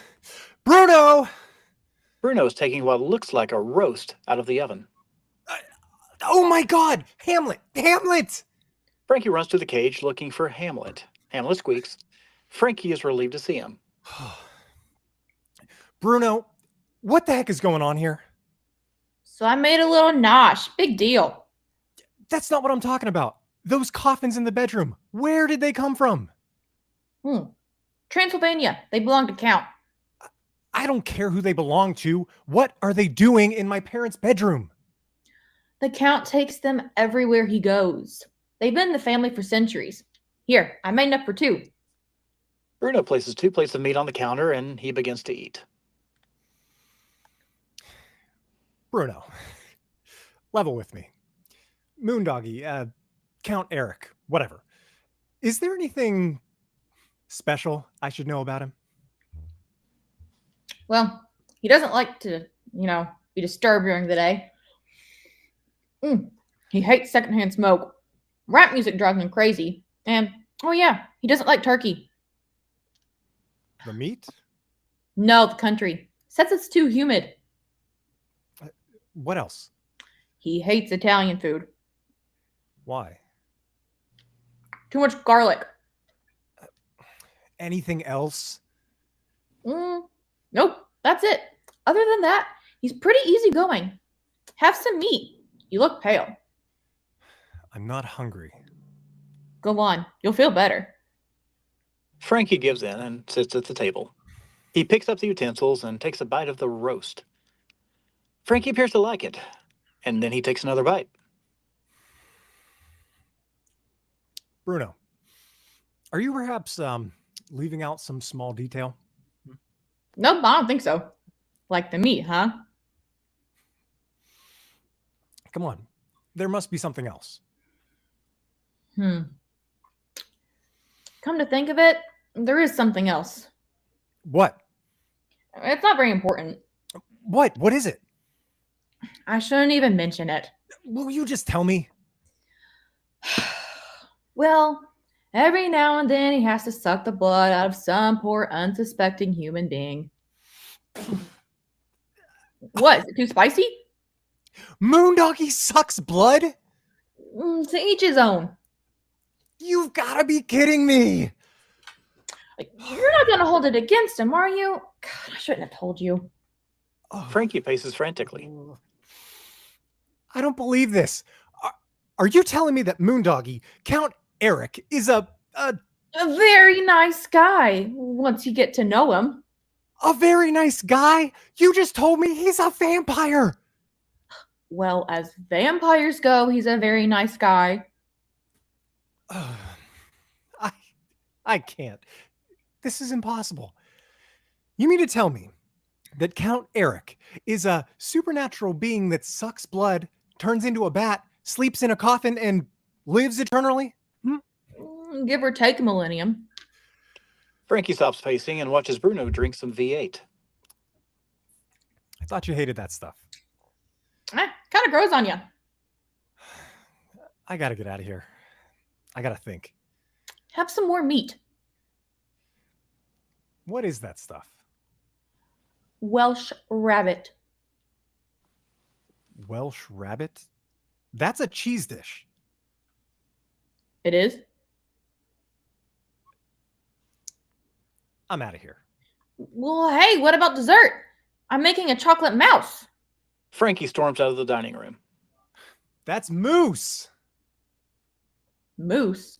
Bruno! Bruno's taking what looks like a roast out of the oven. Oh my God! Hamlet! Hamlet! Frankie runs to the cage looking for Hamlet. Hamlet squeaks. Frankie is relieved to see him. Bruno, what the heck is going on here? So I made a little nosh. Big deal. That's not what I'm talking about. Those coffins in the bedroom. Where did they come from? Transylvania. They belong to Count. I don't care who they belong to. What are they doing in my parents' bedroom? The Count takes them everywhere he goes. They've been in the family for centuries. Here, I made enough for two. Bruno places 2 plates of meat on the counter and he begins to eat. Bruno, level with me. Moondoggy, Count Eric, whatever. Is there anything special I should know about him? Well, he doesn't like to, be disturbed during the day. He hates secondhand smoke. Rap music drives him crazy. And, oh yeah, he doesn't like turkey. The meat? No, the country. Says it's too humid. What else? He hates Italian food. Why? Too much garlic. Anything else? Nope, that's it. Other than that, he's pretty easygoing. Have some meat. You look pale. I'm not hungry. Go on, you'll feel better. Frankie gives in and sits at the table. He picks up the utensils and takes a bite of the roast. Frankie appears to like it, and then he takes another bite. Bruno, are you perhaps leaving out some small detail? Nope, I don't think so. Like the meat, huh? Come on, there must be something else. Come to think of it, there is something else. What? It's not very important. What? What is it? I shouldn't even mention it. Will you just tell me? Well, every now and then he has to suck the blood out of some poor unsuspecting human being. What? Is it too spicy? Moondoggy sucks blood? To each his own. You've got to be kidding me. You're not going to hold it against him, are you? God, I shouldn't have told you. Frankie paces frantically. I don't believe this. Are you telling me that Moondoggy, Count Eric, is a very nice guy once you get to know him? A very nice guy? You just told me he's a vampire. Well, as vampires go, he's a very nice guy. I can't. This is impossible. You mean to tell me that Count Eric is a supernatural being that sucks blood, turns into a bat, sleeps in a coffin, and lives eternally? Give or take a millennium. Frankie stops pacing and watches Bruno drink some V8. I thought you hated that stuff. Kind of grows on you. I gotta get out of here. I gotta think. Have some more meat. What is that stuff? Welsh rabbit. Welsh rabbit? That's a cheese dish. It is? I'm out of here. Well, hey, what about dessert? I'm making a chocolate mouse. Frankie storms out of the dining room. That's moose. Moose?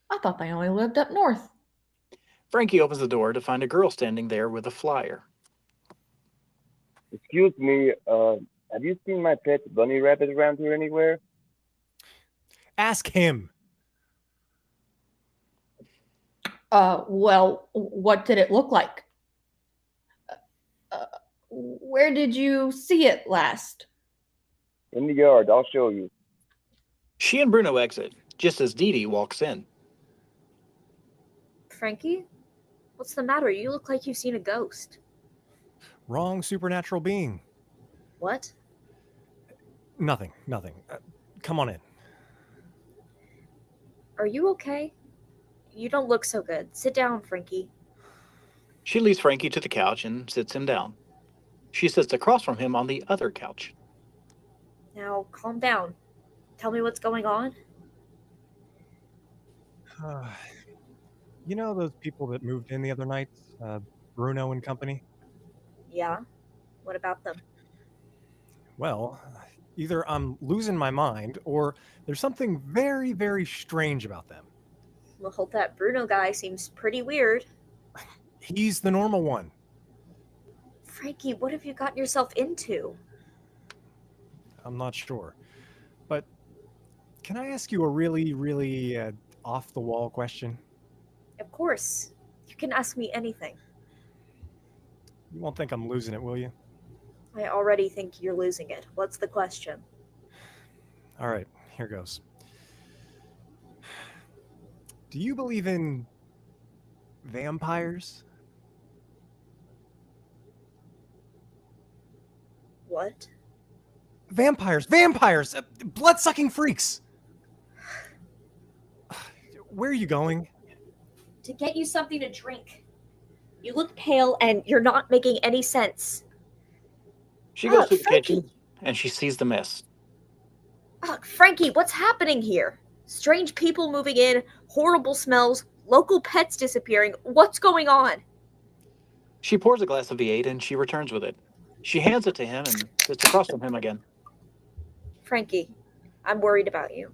I thought they only lived up north. Frankie opens the door to find a girl standing there with a flyer. Excuse me, have you seen my pet bunny rabbit around here anywhere? Ask him. Well, what did it look like? Where did you see it last? In the yard, I'll show you. She and Bruno exit, just as Dee Dee walks in. Frankie? What's the matter? You look like you've seen a ghost. Wrong supernatural being. What? Nothing. Come on in. Are you okay? You don't look so good. Sit down, Frankie. She leads Frankie to the couch and sits him down. She sits across from him on the other couch. Now, calm down. Tell me what's going on. You know those people that moved in the other night? Bruno and company? Yeah? What about them? Well, either I'm losing my mind or there's something very, very strange about them. Well, that Bruno guy seems pretty weird. He's the normal one. Frankie, what have you gotten yourself into? I'm not sure. But can I ask you a really off-the-wall question? Of course. You can ask me anything. You won't think I'm losing it, will you? I already think you're losing it. What's the question? All right, here goes. Do you believe in vampires? What? Vampires! Blood-sucking freaks! Where are you going? To get you something to drink. You look pale and you're not making any sense. She goes to the Frankie! kitchen and she sees the mess. Frankie, what's happening here? Strange people moving in, horrible smells, local pets disappearing. What's going on? She pours a glass of V8 and she returns with it. She hands it to him and sits across from him again. Frankie, I'm worried about you.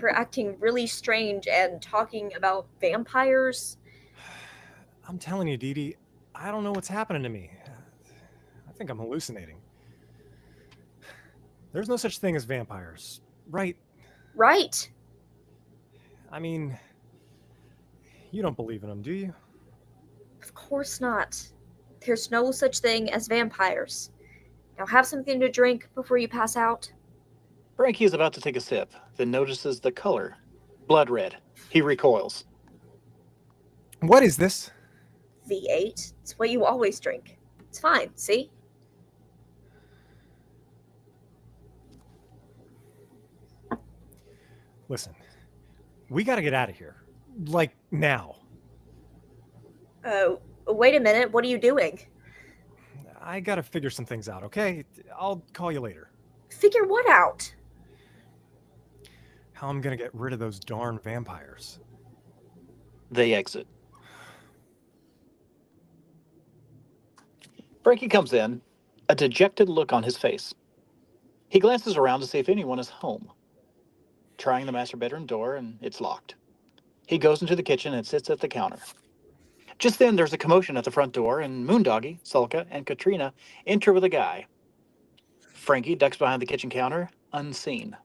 You're acting really strange and talking about vampires. I'm telling you, Dee Dee, I don't know what's happening to me. I think I'm hallucinating. There's no such thing as vampires, right? Right. I mean, you don't believe in them, do you? Of course not. There's no such thing as vampires. Now have something to drink before you pass out. Frankie is about to take a sip, then notices the color. Blood red. He recoils. What is this? V8. It's what you always drink. It's fine, see? Listen, we gotta get out of here. Like, now. Wait a minute. What are you doing? I gotta figure some things out, okay? I'll call you later. Figure what out? How I'm gonna get rid of those darn vampires. They exit. Frankie comes in, a dejected look on his face. He glances around to see if anyone is home. Trying the master bedroom door, and it's locked. He goes into the kitchen and sits at the counter. Just then, there's a commotion at the front door, and Moondoggy, Sulka, and Katrina enter with a guy. Frankie ducks behind the kitchen counter, unseen.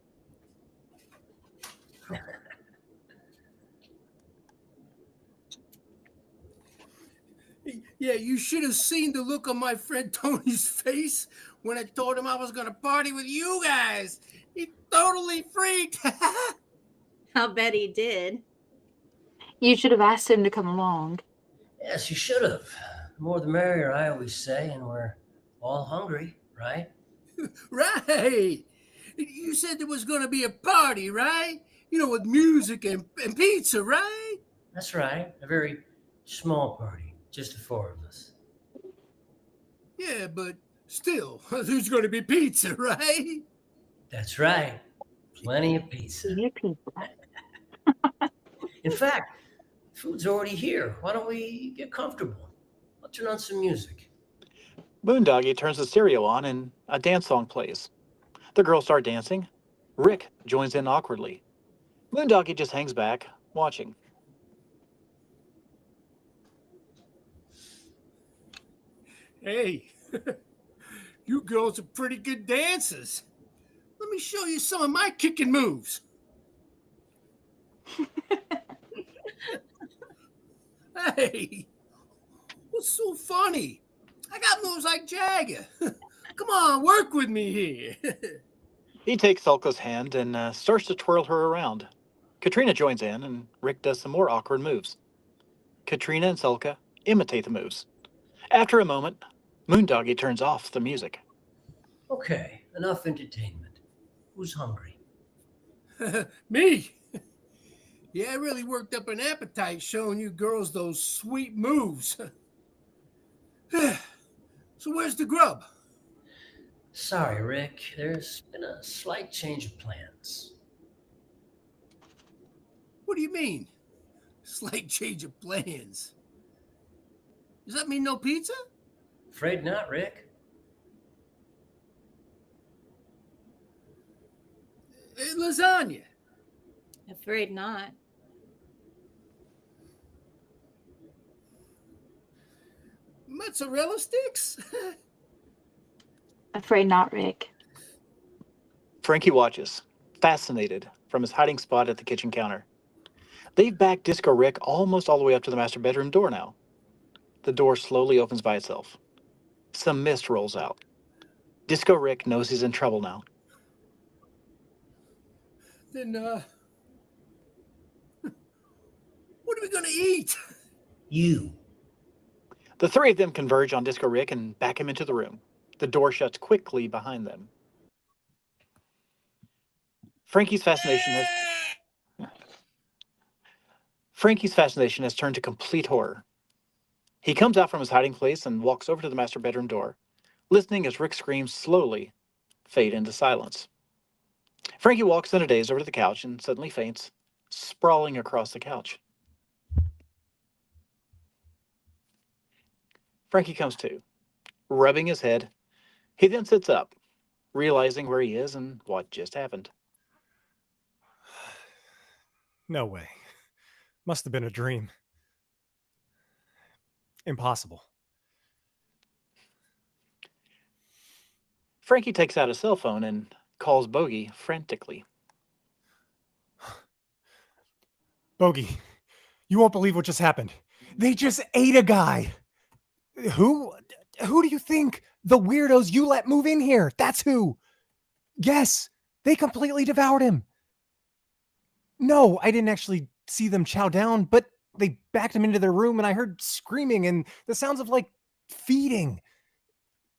Yeah, you should have seen the look on my friend Tony's face when I told him I was going to party with you guys. He totally freaked. I'll bet he did. You should have asked him to come along. Yes, you should have. The more the merrier, I always say, and we're all hungry, right? Right. You said there was going to be a party, right? You know, with music and pizza, right? That's right. A very small party, just the four of us. Yeah, but still, there's going to be pizza, right? That's right. Plenty of pizza. In fact, food's already here. Why don't we get comfortable? I'll turn on some music. Moondoggy turns the stereo on and a dance song plays. The girls start dancing. Rick joins in awkwardly. Moondoggy just hangs back, watching. Hey, you girls are pretty good dancers. Let me show you some of my kicking moves. Hey, what's so funny? I got moves like Jagger. Come on, work with me here. He takes Sulka's hand and starts to twirl her around. Katrina joins in, and Rick does some more awkward moves. Katrina and Sulka imitate the moves. After a moment, Moondoggy turns off the music. Okay, enough entertainment. Who's hungry? Me? Yeah, I really worked up an appetite showing you girls those sweet moves. So where's the grub? Sorry, Rick. There's been a slight change of plans. What do you mean? Slight change of plans. Does that mean no pizza? Afraid not, Rick. Lasagna. Afraid not. Mozzarella sticks? Afraid not, Rick. Frankie watches. fascinated from his hiding spot at the kitchen counter. They've backed Disco Rick almost all the way up to the master bedroom door now. The door slowly opens by itself. Some mist rolls out. Disco Rick knows he's in trouble now. Then, what are we gonna eat? You. The three of them converge on Disco Rick and back him into the room. The door shuts quickly behind them. Frankie's fascination has turned to complete horror. He comes out from his hiding place and walks over to the master bedroom door, listening as Rick's screams slowly fade into silence. Frankie walks in a daze over to the couch and suddenly faints, sprawling across the couch. Frankie comes to, rubbing his head. He then sits up, realizing where he is and what just happened. No way. Must have been a dream. Impossible. Frankie takes out a cell phone and calls Bogey frantically. Bogey, you won't believe what just happened. They just ate a guy. Who? Who do you think? The weirdos you let move in here. That's who. Yes, they completely devoured him. No, I didn't actually see them chow down, but they backed him into their room and I heard screaming and the sounds of like feeding.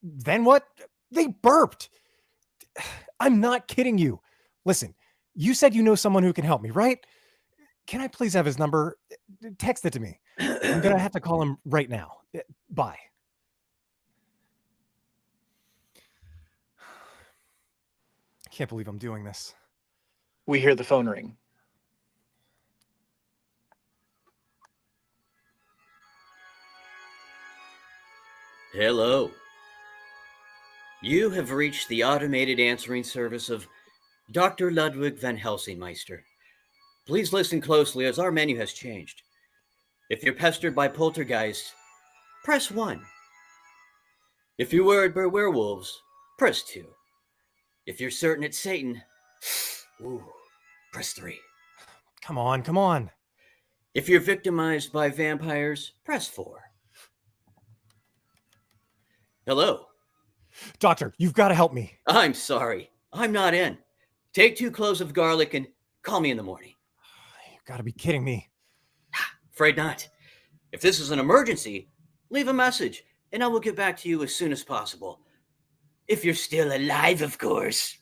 Then what? They burped. I'm not kidding you. Listen, you said you know someone who can help me, right? Can I please have his number? Text it to me. I'm going to have to call him right now. Bye. I can't believe I'm doing this. We hear the phone ring. Hello. You have reached the automated answering service of Dr. Ludwig van Helsingmeister. Please listen closely as our menu has changed. If you're pestered by poltergeist, press 1. If you're worried by werewolves, press 2. If you're certain it's Satan, press 3. Come on, come on. If you're victimized by vampires, press 4. Hello. Doctor, you've got to help me. I'm sorry. I'm not in. Take 2 cloves of garlic and call me in the morning. You've got to be kidding me. Afraid not. If this is an emergency, leave a message and I will get back to you as soon as possible. If you're still alive, of course.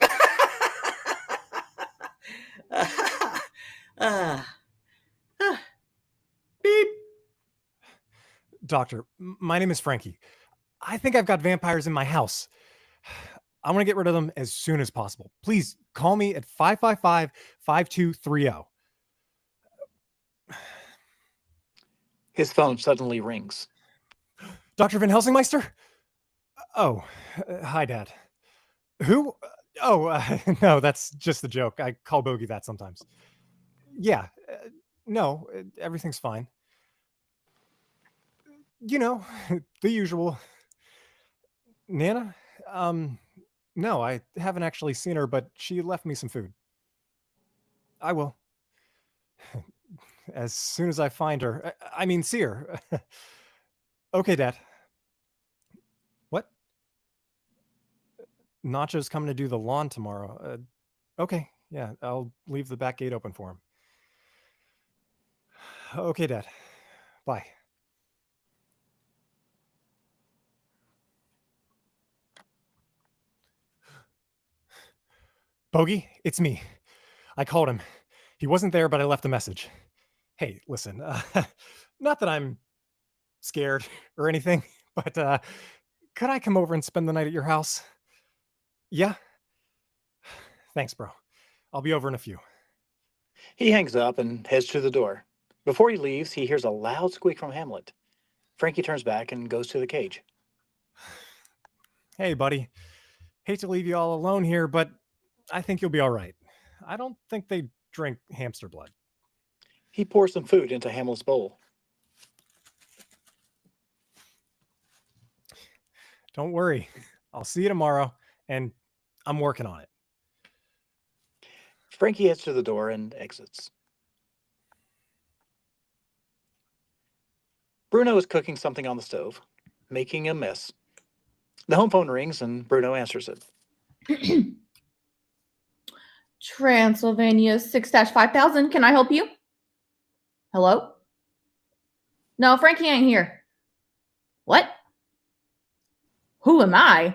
Beep. Doctor, my name is Frankie. I think I've got vampires in my house. I want to get rid of them as soon as possible. Please call me at 555-5230. His phone suddenly rings. Dr. Van Helsingmeister? Oh, hi, Dad. Who? No, that's just a joke. I call Bogey that sometimes. Yeah, no, everything's fine. You know, the usual. Nana? No, I haven't actually seen her, but she left me some food. I will. As soon as I find her. I mean, see her. Okay, Dad. What? Nacho's coming to do the lawn tomorrow. Okay, yeah, I'll leave the back gate open for him. Okay, Dad. Bye. Bogey, it's me. I called him. He wasn't there, but I left a message. Hey, listen, not that I'm scared or anything, but could I come over and spend the night at your house? Yeah? Thanks, bro. I'll be over in a few. He hangs up and heads to the door. Before he leaves, he hears a loud squeak from Hamlet. Frankie turns back and goes to the cage. Hey, buddy. Hate to leave you all alone here, but I think you'll be all right. I don't think they drink hamster blood. He pours some food into Hamlet's bowl. Don't worry. I'll see you tomorrow, and I'm working on it. Frankie heads to the door and exits. Bruno is cooking something on the stove, making a mess. The home phone rings and Bruno answers it. Transylvania 6-5000. Can I help you? Hello? No, Frankie ain't here. What? Who am I?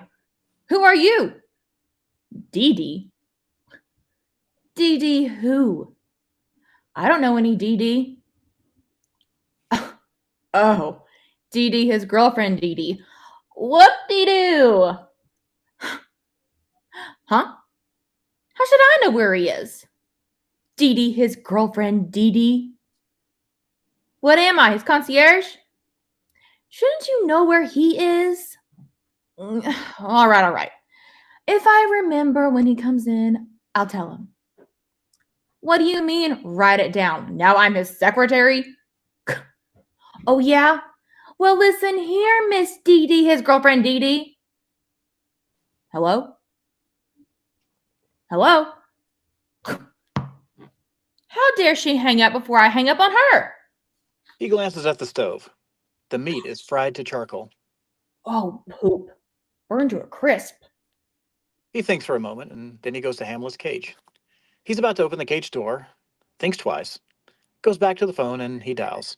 Who are you? Dee Dee. Dee Dee who? I don't know any Dee Dee. Oh, Dee Dee, his girlfriend Dee Dee. Whoop-de-doo. Huh? How should I know where he is? Dee Dee, his girlfriend Dee Dee. What am I, his concierge? Shouldn't you know where he is? All right. If I remember when he comes in, I'll tell him. What do you mean, write it down? Now I'm his secretary? Oh, yeah? Well, listen here, Miss Dee Dee, his girlfriend Dee Dee. Hello? Hello? How dare she hang up before I hang up on her? He glances at the stove. The meat is fried to charcoal. Oh, poop. Burned to a crisp. He thinks for a moment, and then he goes to Hamlet's cage. He's about to open the cage door, thinks twice, goes back to the phone, and he dials.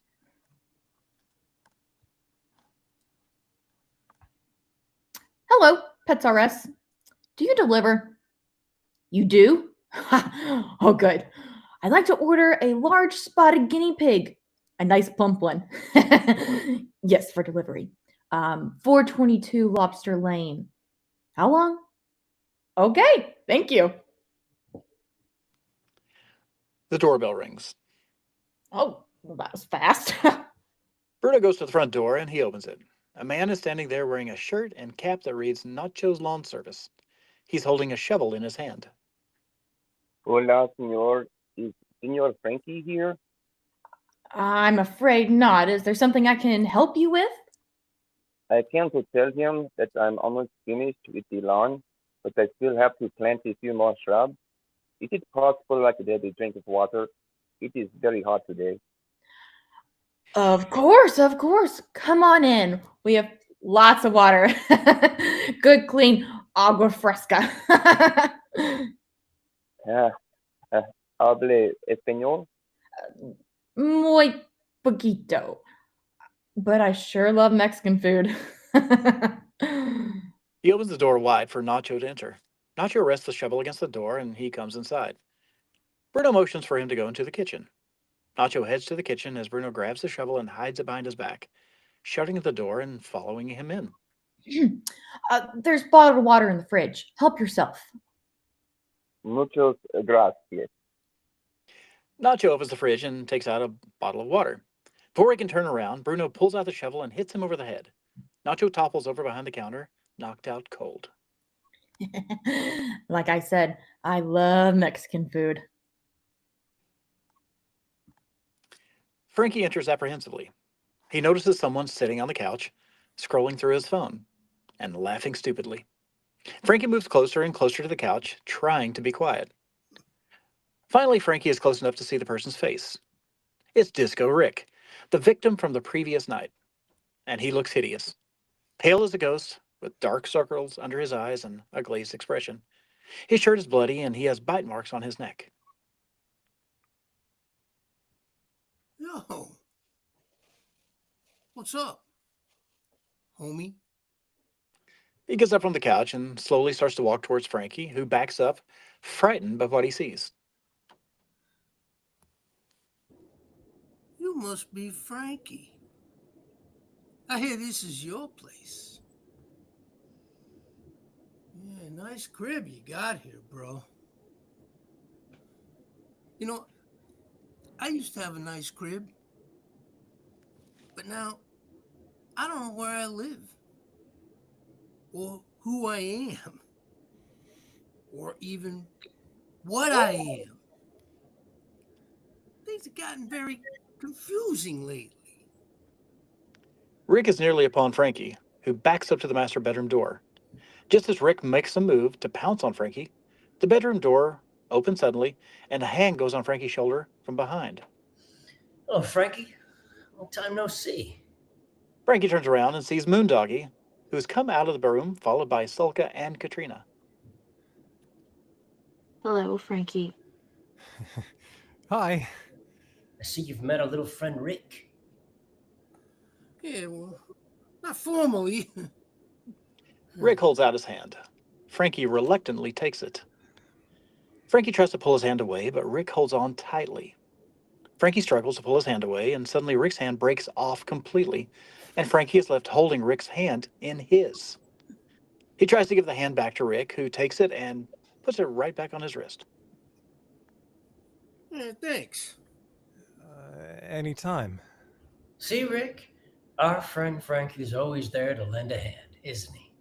Hello, Pets R Us. Do you deliver? You do? Oh, good. I'd like to order a large spotted guinea pig. A nice plump one. Yes, for delivery. 422 Lobster Lane. How long? Okay, thank you. The doorbell rings. Oh, well, that was fast. Bruno goes to the front door and he opens it. A man is standing there wearing a shirt and cap that reads Nacho's Lawn Service. He's holding a shovel in his hand. Hola, senor. Is Senor Frankie here? I'm afraid not. Is there something I can help you with? I came to tell him that I'm almost finished with the lawn, but I still have to plant a few more shrubs. Is it possible I could have a drink of water? It is very hot today. Of course. Come on in. We have lots of water. Good, clean agua fresca. Hable español? Muy poquito. But I sure love Mexican food. He opens the door wide for Nacho to enter. Nacho rests the shovel against the door and he comes inside. Bruno motions for him to go into the kitchen. Nacho heads to the kitchen as Bruno grabs the shovel and hides it behind his back, shutting the door and following him in. There's bottled water in the fridge. Help yourself. Muchos gracias. Nacho opens the fridge and takes out a bottle of water. Before he can turn around, Bruno pulls out the shovel and hits him over the head. Nacho topples over behind the counter, knocked out cold. Like I said, I love Mexican food. Frankie enters apprehensively. He notices someone sitting on the couch, scrolling through his phone, and laughing stupidly. Frankie moves closer and closer to the couch, trying to be quiet. Finally, Frankie is close enough to see the person's face. It's Disco Rick, the victim from the previous night. And he looks hideous. Pale as a ghost, with dark circles under his eyes and a glazed expression. His shirt is bloody and he has bite marks on his neck. Yo. What's up, homie? He gets up from the couch and slowly starts to walk towards Frankie, who backs up, frightened by what he sees. You must be Frankie. I hear this is your place. Yeah, nice crib you got here, bro. You know, I used to have a nice crib, but now I don't know where I live, or who I am, or even what I am. Things have gotten very confusing lately. Rick is nearly upon Frankie, who backs up to the master bedroom door. Just as Rick makes a move to pounce on Frankie, the bedroom door opens suddenly, and a hand goes on Frankie's shoulder from behind. Oh, Frankie, long time no see. Frankie turns around and sees Moondoggy, who has come out of the bedroom, followed by Sulka and Katrina. Hello, Frankie. Hi. I see you've met our little friend Rick. Yeah, well, not formally. Rick holds out his hand. Frankie reluctantly takes it. Frankie tries to pull his hand away, but Rick holds on tightly. Frankie struggles to pull his hand away, and suddenly Rick's hand breaks off completely, and Frankie is left holding Rick's hand in his. He tries to give the hand back to Rick, who takes it and puts it right back on his wrist. Yeah, thanks. Anytime. See, Rick? Our friend Frankie's always there to lend a hand, isn't he?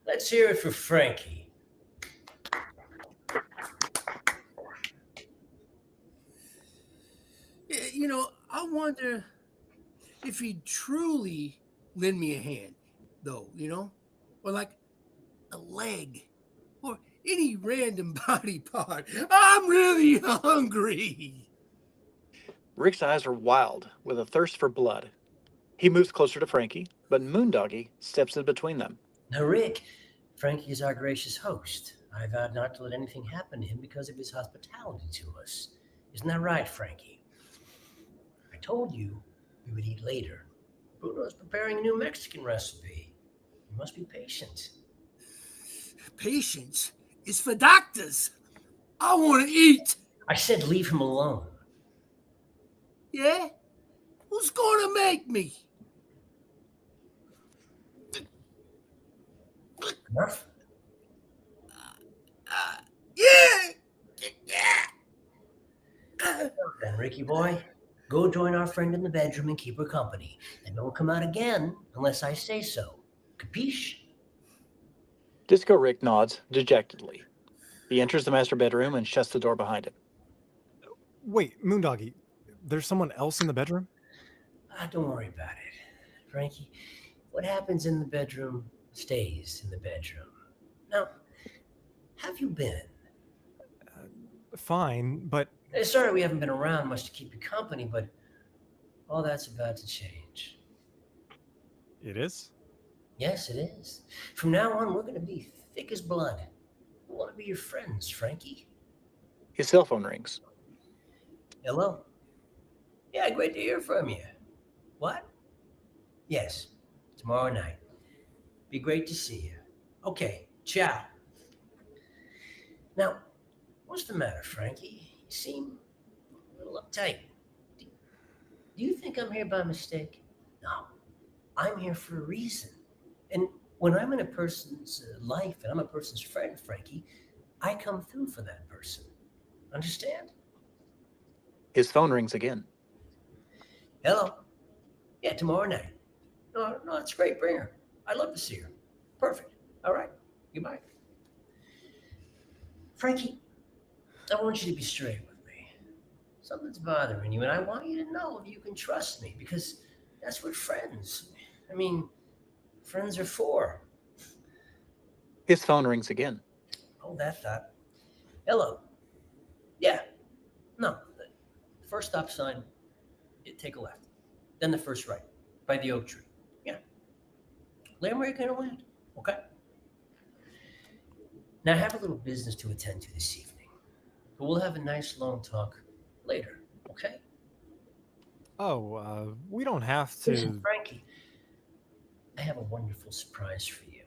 Let's hear it for Frankie. Yeah, you know, I wonder if he'd truly lend me a hand, though, or like a leg or any random body part. I'm really hungry. Rick's eyes are wild with a thirst for blood. He moves closer to Frankie, but Moondoggy steps in between them. Now, Rick, Frankie is our gracious host. I vowed not to let anything happen to him because of his hospitality to us. Isn't that right, Frankie? I told you we would eat later. Bruno's preparing a new Mexican recipe. You must be patient. Patience is for doctors. I want to eat. I said leave him alone. Yeah? Who's going to make me? Enough? Yeah! Then, Ricky boy, go join our friend in the bedroom and keep her company. And don't come out again unless I say so. Capiche? Disco Rick nods dejectedly. He enters the master bedroom and shuts the door behind him. Wait, Moondoggy, there's someone else in the bedroom? Don't worry about it. Frankie, what happens in the bedroom stays in the bedroom. Now, have you been? Fine, but... Sorry we haven't been around much to keep you company, but all that's about to change. It is? Yes, it is. From now on, we're going to be thick as blood. We want to be your friends, Frankie. His cell phone rings. Hello? Yeah, great to hear from you. What? Yes, tomorrow night. Be great to see you. Okay, ciao. Now, what's the matter, Frankie? You seem a little uptight. Do you think I'm here by mistake? No, I'm here for a reason. And when I'm in a person's life and I'm a person's friend, Frankie, I come through for that person. Understand? His phone rings again. Hello? Yeah, tomorrow night. No, that's great. Bring her. I'd love to see her. Perfect. All right. Goodbye. Frankie, I want you to be straight with me. Something's bothering you, and I want you to know if you can trust me, because that's what friends, friends are for. His phone rings again. Hold that thought. Hello. Yeah. No. The first stop sign, you take a left. Then the first right, by the oak tree. Yeah. Land where you're going to land. Okay? Now, I have a little business to attend to this evening. But we'll have a nice long talk later, okay? Oh, we don't have to... Listen, Frankie, I have a wonderful surprise for you.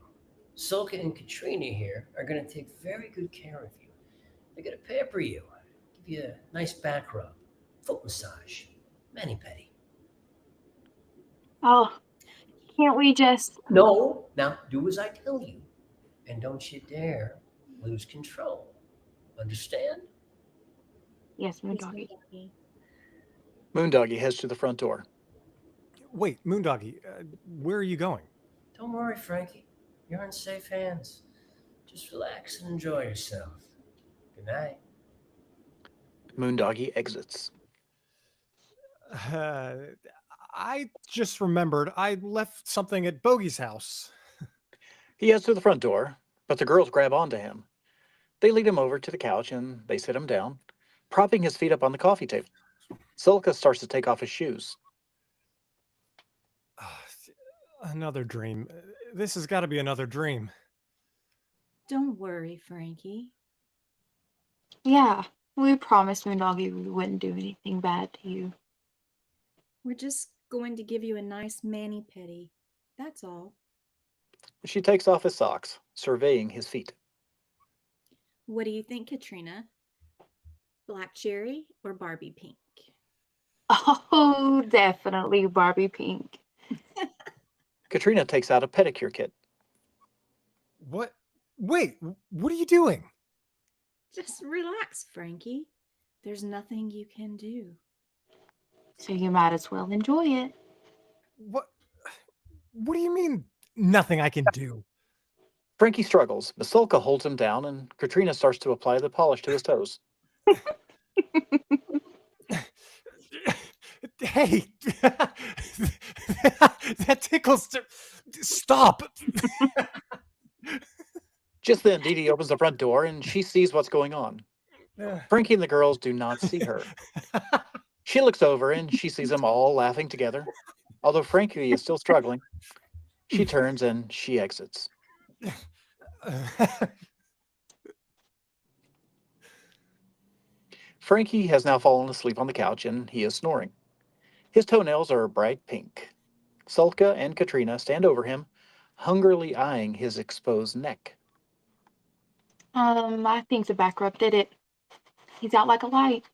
Sulka and Katrina here are going to take very good care of you. They're going to pamper you, give you a nice back rub, foot massage, mani-pedi. Oh, can't we just... No, now do as I tell you, and don't you dare lose control. Understand? Yes, Moondoggy. Moondoggy heads to the front door. Wait, Moondoggy, where are you going? Don't worry, Frankie. You're in safe hands. Just relax and enjoy yourself. Good night. Moondoggy exits. I just remembered I left something at Bogey's house. He heads to the front door, but the girls grab onto him. They lead him over to the couch and they sit him down, propping his feet up on the coffee table. Sulka starts to take off his shoes. Another dream. This has got to be another dream. Don't worry, Frankie. Yeah, we promised Moondoggy we wouldn't do anything bad to you. We're just going to give you a nice mani-pedi. That's all. She takes off his socks, surveying his feet. What do you think, Katrina? Black cherry or Barbie pink? Oh, definitely Barbie pink. Katrina takes out a pedicure kit. What? Wait, what are you doing? Just relax, Frankie. There's nothing you can do. So you might as well enjoy it. What? What do you mean, nothing I can do? Frankie struggles, but Sulka holds him down and Katrina starts to apply the polish to his toes. Hey, that tickles. Stop. Just then, Dee Dee opens the front door and she sees what's going on. Frankie and the girls do not see her. She looks over and she sees them all laughing together. Although Frankie is still struggling, she turns and she exits. Frankie has now fallen asleep on the couch and he is snoring. His toenails are bright pink. Sulka and Katrina stand over him, hungrily eyeing his exposed neck. I think the back rub did it. He's out like a light.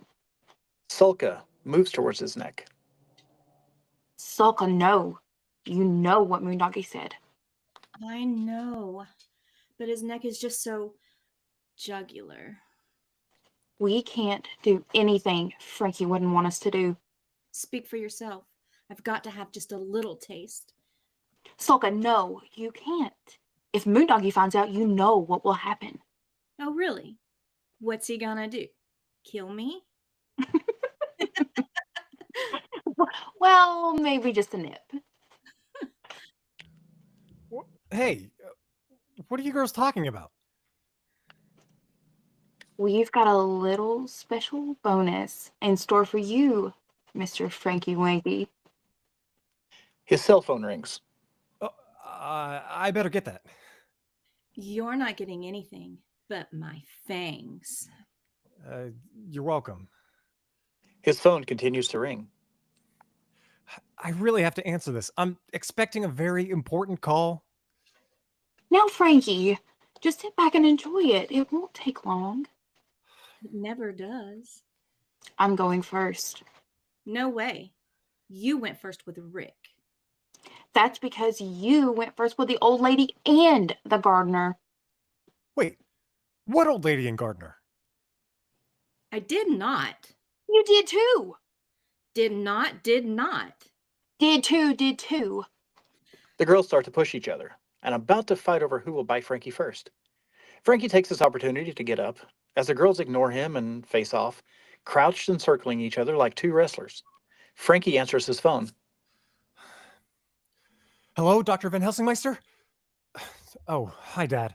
Sulka moves towards his neck. Sulka, no. You know what Moondoggy said. I know, but his neck is just so jugular. We can't do anything Frankie wouldn't want us to do. Speak for yourself. I've got to have just a little taste. Sulka, no, you can't. If Moondoggy finds out, you know what will happen. Oh, really? What's he gonna do? Kill me? Well, maybe just a nip. Hey, what are you girls talking about? We've got a little special bonus in store for you, Mr. Frankie Wanky. His cell phone rings. I better get that. You're not getting anything but my fangs. You're welcome. His phone continues to ring. I really have to answer this. I'm expecting a very important call. Now, Frankie, just sit back and enjoy it. It won't take long. It never does. I'm going first. No way. You went first with Rick. That's because you went first with the old lady and the gardener. Wait, what old lady and gardener? I did not. You did too. Did not. Did too. The girls start to push each other and about to fight over who will bite Frankie first. Frankie takes this opportunity to get up as the girls ignore him and face off, crouched and circling each other like two wrestlers. Frankie answers his phone. Hello, Dr. Van Helsingmeister? Oh, hi, Dad.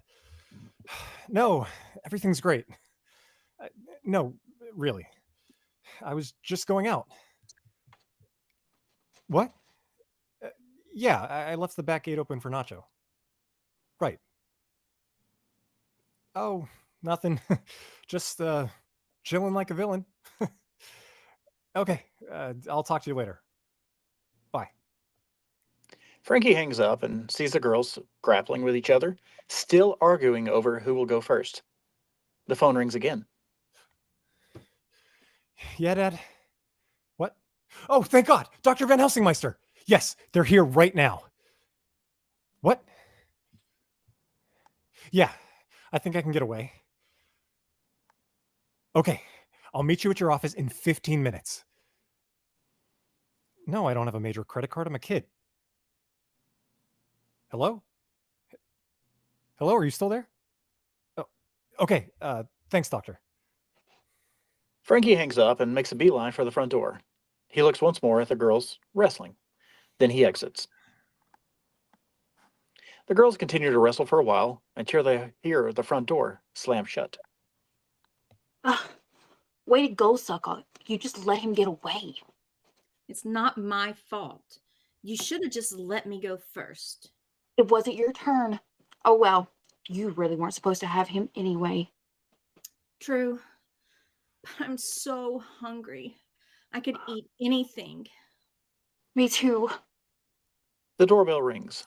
No, everything's great. No, really. I was just going out. What? Yeah, I left the back gate open for Nacho. Right. Oh, nothing. Just chilling like a villain. Okay, I'll talk to you later. Bye. Frankie hangs up and sees the girls grappling with each other, still arguing over who will go first. The phone rings again. Yeah, Dad? What? Oh, thank God! Dr. Van Helsingmeister! Yes, they're here right now. What? Yeah, I think I can get away. Okay, I'll meet you at your office in 15 minutes. No, I don't have a major credit card. I'm a kid. Hello? Hello, are you still there? Oh, okay, thanks, Doctor. Frankie hangs up and makes a beeline for the front door. He looks once more at the girls wrestling. Then he exits. The girls continue to wrestle for a while until they hear the front door slam shut. Ugh, way to go, sucker. You just let him get away. It's not my fault. You should have just let me go first. It wasn't your turn. Oh well, you really weren't supposed to have him anyway. True. But I'm so hungry. I could eat anything. Me too. The doorbell rings.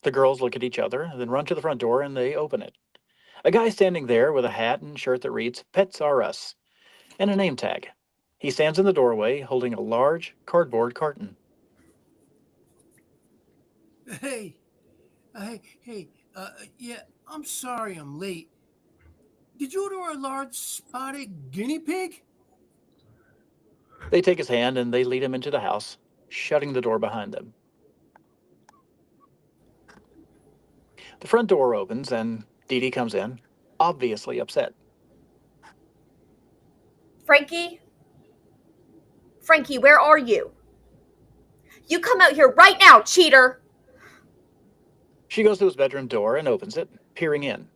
The girls look at each other, then run to the front door and they open it. A guy standing there with a hat and shirt that reads Pets R Us and a name tag. He stands in the doorway holding a large cardboard carton. Hey, yeah, I'm sorry I'm late. Did you order a large spotted guinea pig? They take his hand and they lead him into the house, shutting the door behind them. The front door opens and Dee Dee comes in, obviously upset. Frankie? Frankie, where are you? You come out here right now, cheater! She goes to his bedroom door and opens it, peering in.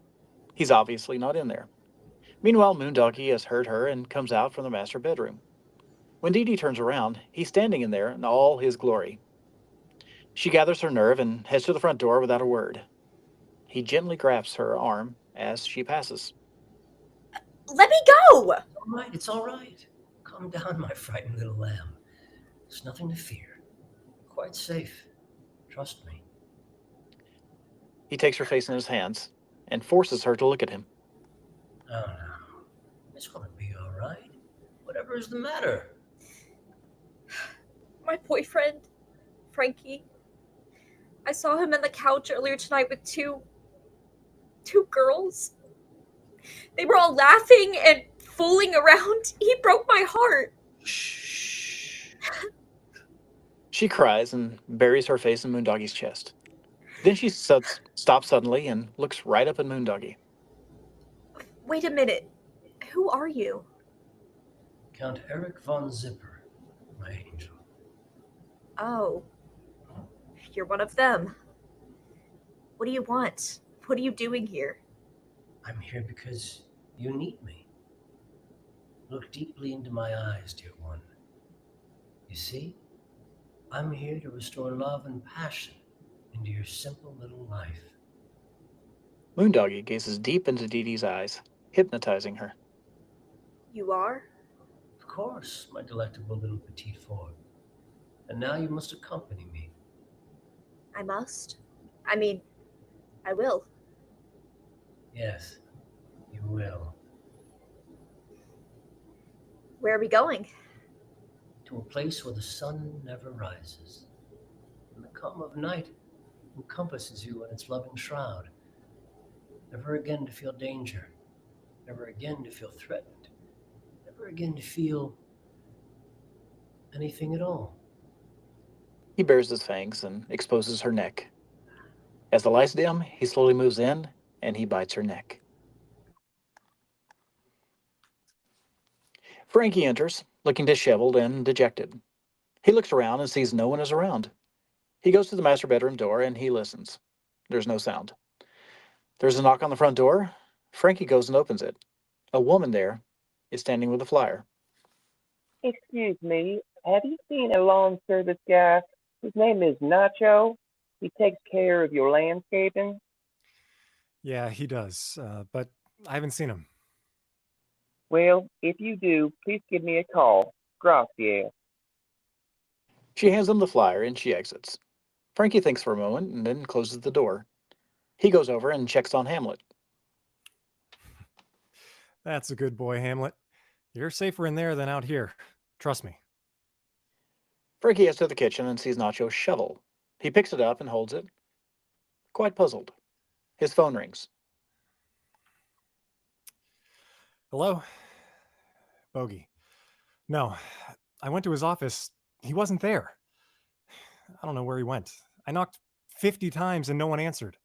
He's obviously not in there. Meanwhile, Moondoggie has heard her and comes out from the master bedroom. When Dee Dee turns around, he's standing in there in all his glory. She gathers her nerve and heads to the front door without a word. He gently grabs her arm as she passes. Let me go! It's all right. Calm down, my frightened little lamb. There's nothing to fear. Quite safe. Trust me. He takes her face in his hands and forces her to look at him. Oh, no. It's going to be all right. Whatever is the matter? My boyfriend, Frankie. I saw him on the couch earlier tonight with two girls. They were all laughing and fooling around. He broke my heart. Shh. She cries and buries her face in Moondoggie's chest. Then she stops suddenly and looks right up at Moondoggie. Wait a minute. Who are you? Count Eric von Zipper, my angel. Oh. You're one of them. What do you want? What are you doing here? I'm here because you need me. Look deeply into my eyes, dear one. You see, I'm here to restore love and passion into your simple little life. Moondoggie gazes deep into Dee Dee's eyes, hypnotizing her. You are? Of course, my delectable little petite four. And now you must accompany me. I must. I mean, I will. Yes, you will. Where are we going? To a place where the sun never rises, and the calm of night encompasses you in its loving shroud. Never again to feel danger, never again to feel threatened, never again to feel anything at all. He bares his fangs and exposes her neck. As the lights dim, he slowly moves in and he bites her neck. Frankie enters, looking disheveled and dejected. He looks around and sees no one is around. He goes to the master bedroom door and he listens. There's no sound. There's a knock on the front door. Frankie goes and opens it. A woman there is standing with a flyer. Excuse me, have you seen a lawn service guy? His name is Nacho. He takes care of your landscaping. Yeah, he does, but I haven't seen him. Well, if you do, please give me a call. Gracias. She hands him the flyer and she exits. Frankie thinks for a moment and then closes the door. He goes over and checks on Hamlet. That's a good boy, Hamlet. You're safer in there than out here. Trust me. Frankie heads to the kitchen and sees Nacho's shovel. He picks it up and holds it, quite puzzled. His phone rings. Hello? Bogey. No, I went to his office. He wasn't there. I don't know where he went. I knocked 50 times and no one answered.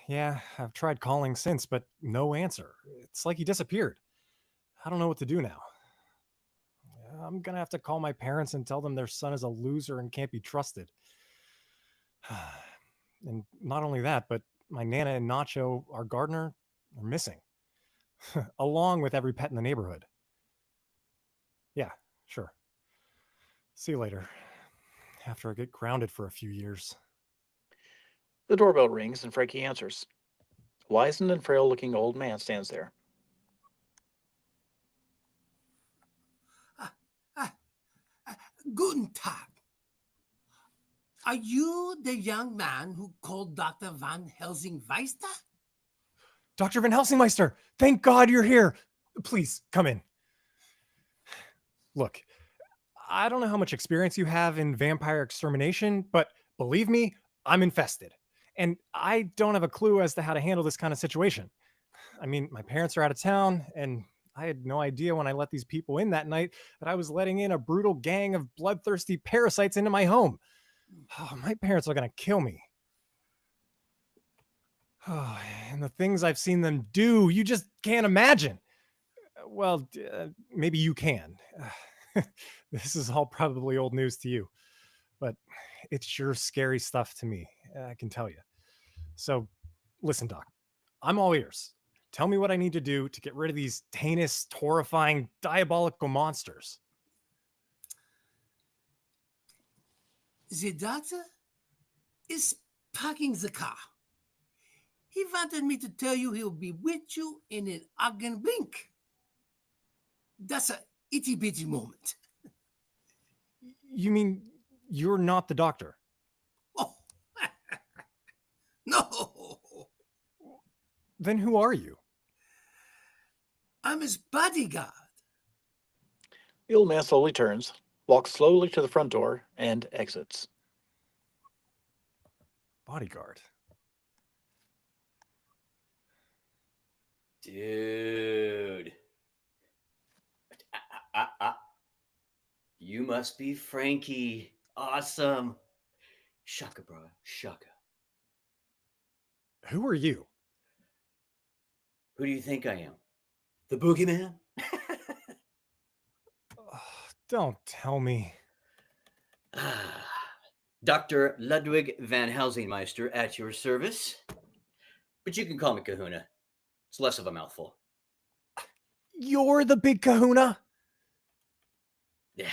Yeah, I've tried calling since, but no answer. It's like he disappeared. I don't know what to do now. I'm gonna have to call my parents and tell them their son is a loser and can't be trusted. And not only that, but my Nana and Nacho, our gardener, are missing. Along with every pet in the neighborhood. Yeah, sure. See you later. After I get grounded for a few years. The doorbell rings and Frankie answers. A wizened and frail-looking old man stands there. Guten Tag. Are you the young man who called Dr. Van Helsing-Weister? Dr. Van Helsingmeister, thank God you're here. Please, come in. Look, I don't know how much experience you have in vampire extermination, but believe me, I'm infested. And I don't have a clue as to how to handle this kind of situation. I mean, my parents are out of town, and I had no idea when I let these people in that night that I was letting in a brutal gang of bloodthirsty parasites into my home. Oh, my parents are going to kill me. Oh, and the things I've seen them do, you just can't imagine. Well, maybe you can. This is all probably old news to you, but it's sure scary stuff to me, I can tell you. So, listen, Doc, I'm all ears. Tell me what I need to do to get rid of these heinous, horrifying, diabolical monsters. The doctor is parking the car. He wanted me to tell you he'll be with you in an ugly blink. That's a itty-bitty moment. You mean you're not the doctor? Oh, no. Then who are you? I'm his bodyguard. The old man slowly turns, walks slowly to the front door, and exits. Bodyguard? Dude. You must be Frankie. Awesome. Shaka, bro. Shaka. Who are you? Who do you think I am? The boogeyman? Don't tell me. Dr. Ludwig van Helsingmeister at your service. But you can call me Kahuna. It's less of a mouthful. You're the big kahuna? Yeah.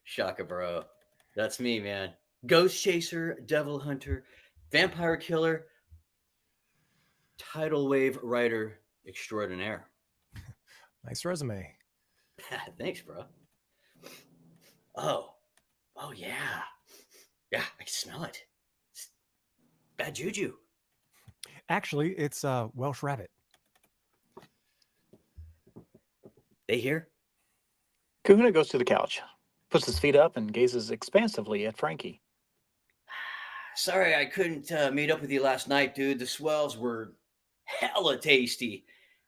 Shaka, bro. That's me, man. Ghost chaser, devil hunter, vampire killer, tidal wave writer extraordinaire. Nice resume. Thanks, bro. Oh yeah. Yeah, I can smell it. It's bad juju. Actually, it's a Welsh rabbit. They here? Kahuna goes to the couch, puts his feet up, and gazes expansively at Frankie. Sorry I couldn't meet up with you last night, dude. The swells were hella tasty.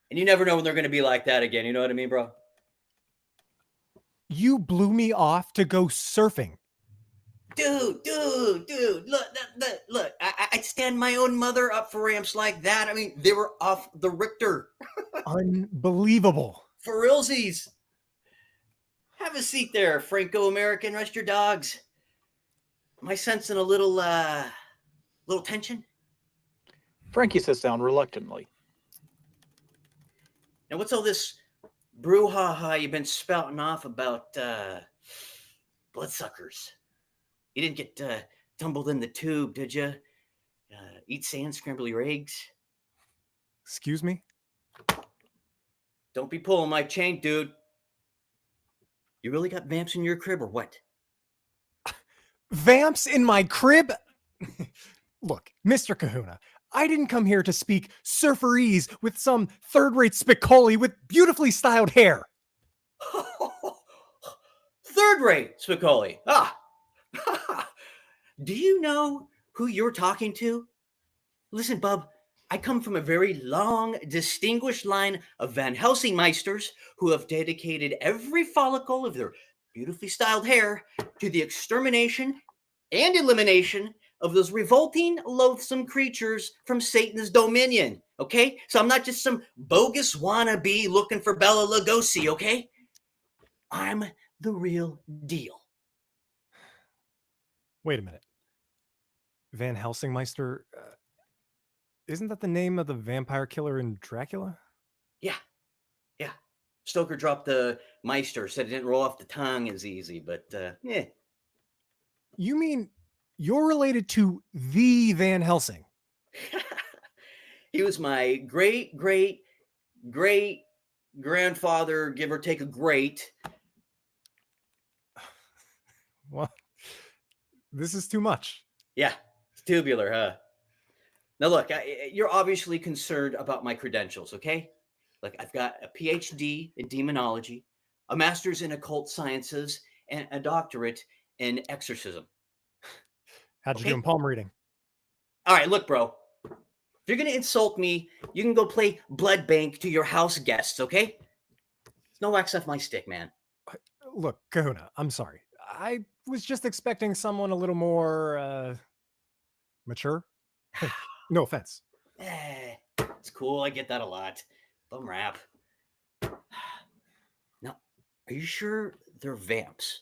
And you never know when they're going to be like that again. You know what I mean, bro? You blew me off to go surfing. Dude. Look. I'd stand my own mother up for ramps like that. I mean, they were off the Richter. Unbelievable. For realsies. Have a seat there, Franco-American. Rest your dogs. Am I sensing a little tension? Frankie sits down reluctantly. Now, what's all this brouhaha you've been spouting off about bloodsuckers? You didn't get tumbled in the tube, did you? Eat sand, scramble your eggs? Excuse me? Don't be pulling my chain, dude. You really got vamps in your crib or what? Vamps in my crib? Look, Mr. Kahuna, I didn't come here to speak surferese with some third-rate Spicoli with beautifully styled hair. Third-rate Spicoli. Ah. Do you know who you're talking to? Listen, bub, I come from a very long, distinguished line of Van Helsingmeisters who have dedicated every follicle of their beautifully styled hair to the extermination and elimination of those revolting, loathsome creatures from Satan's dominion, okay? So I'm not just some bogus wannabe looking for Bela Lugosi, okay? I'm the real deal. Wait a minute. Van Helsingmeister, Isn't that the name of the vampire killer in Dracula? Yeah. Stoker dropped the Meister, said it didn't roll off the tongue as easy, but yeah. You mean you're related to the Van Helsing? He was my great grandfather, give or take a great. Well, this is too much. Yeah, it's tubular, huh? Now look, you're obviously concerned about my credentials, okay? Like, I've got a PhD in demonology, a master's in occult sciences, and a doctorate in exorcism. How'd you do in palm reading? All right, look, bro. If you're going to insult me, you can go play blood bank to your house guests, okay? There's no wax off my stick, man. Look, Kahuna, I'm sorry. I was just expecting someone a little more mature. Hey, no offense. It's cool. I get that a lot. Bum rap. Now, are you sure they're vamps?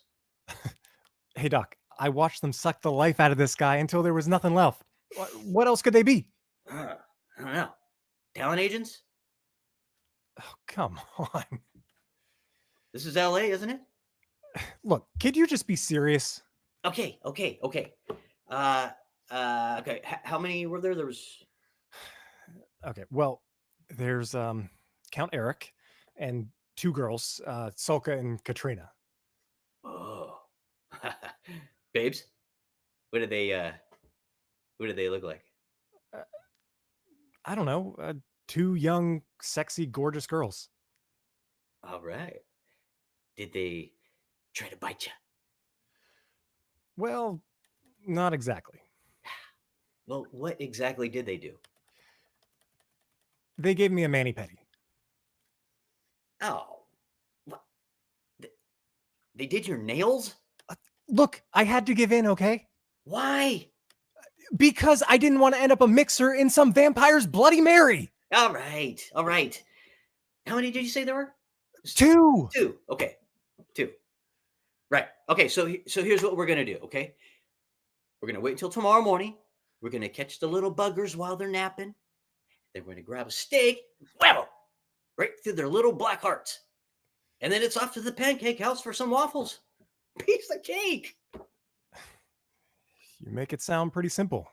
Hey, Doc, I watched them suck the life out of this guy until there was nothing left. What else could they be? I don't know. Talent agents? Oh, come on. This is LA, isn't it? Look, could you just be serious? Okay. Okay. How many were there? There was... Okay, well, there's Count Eric and two girls, Solka and Katrina. Oh. Babes? What did they look like? I don't know. Two young, sexy, gorgeous girls. All right. Did they try to bite you? Well, not exactly. Well, what exactly did they do? They gave me a mani-pedi. Oh. What? They did your nails? Look, I had to give in, okay? Why? Because I didn't want to end up a mixer in some vampire's Bloody Mary. All right. How many did you say there were? Two. Okay. Two. Right. Okay, so here's what we're going to do, okay? We're going to wait until tomorrow morning. We're going to catch the little buggers while they're napping. Then we're going to grab a steak, wham 'em right through their little black hearts. And then it's off to the pancake house for some waffles. Piece of cake. You make it sound pretty simple.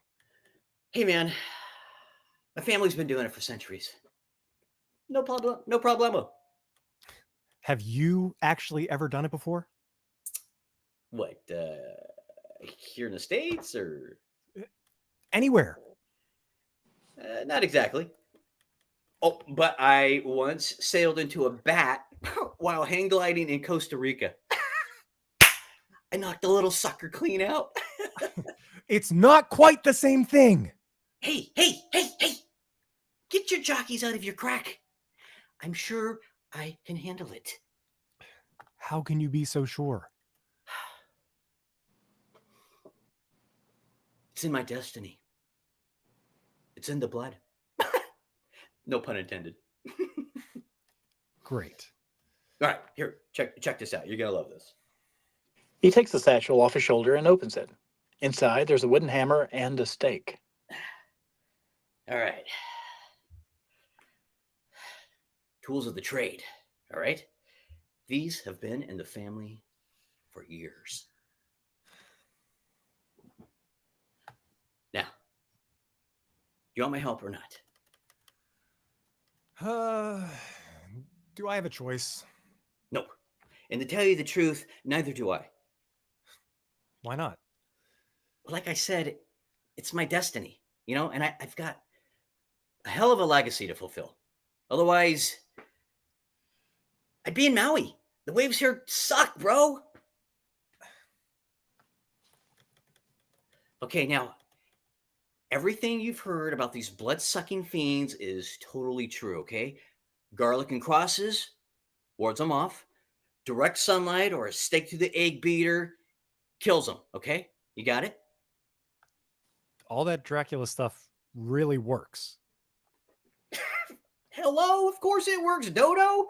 Hey, man. My family's been doing it for centuries. No problemo. Have you actually ever done it before? What, here in the States or? Anywhere. Not exactly. Oh, but I once sailed into a bat while hang gliding in Costa Rica. I knocked a little sucker clean out. It's not quite the same thing. Hey. Get your jockeys out of your crack. I'm sure I can handle it. How can you be so sure? It's in my destiny. It's in the blood. No pun intended. Great. All right, here, check this out. You're going to love this. He takes the satchel off his shoulder and opens it. Inside, there's a wooden hammer and a stake. All right. Tools of the trade, all right? These have been in the family for years. Now, you want my help or not? Do I have a choice? Nope. And to tell you the truth, neither do I. Why not? Like I said, it's my destiny, you know, and I've got a hell of a legacy to fulfill. Otherwise, I'd be in Maui. The waves here suck, bro. Okay, now, everything you've heard about these blood-sucking fiends is totally true, okay? Garlic and crosses, wards them off. Direct sunlight or a stake through the egg beater kills them, okay? You got it? All that Dracula stuff really works. Hello, of course it works, Dodo.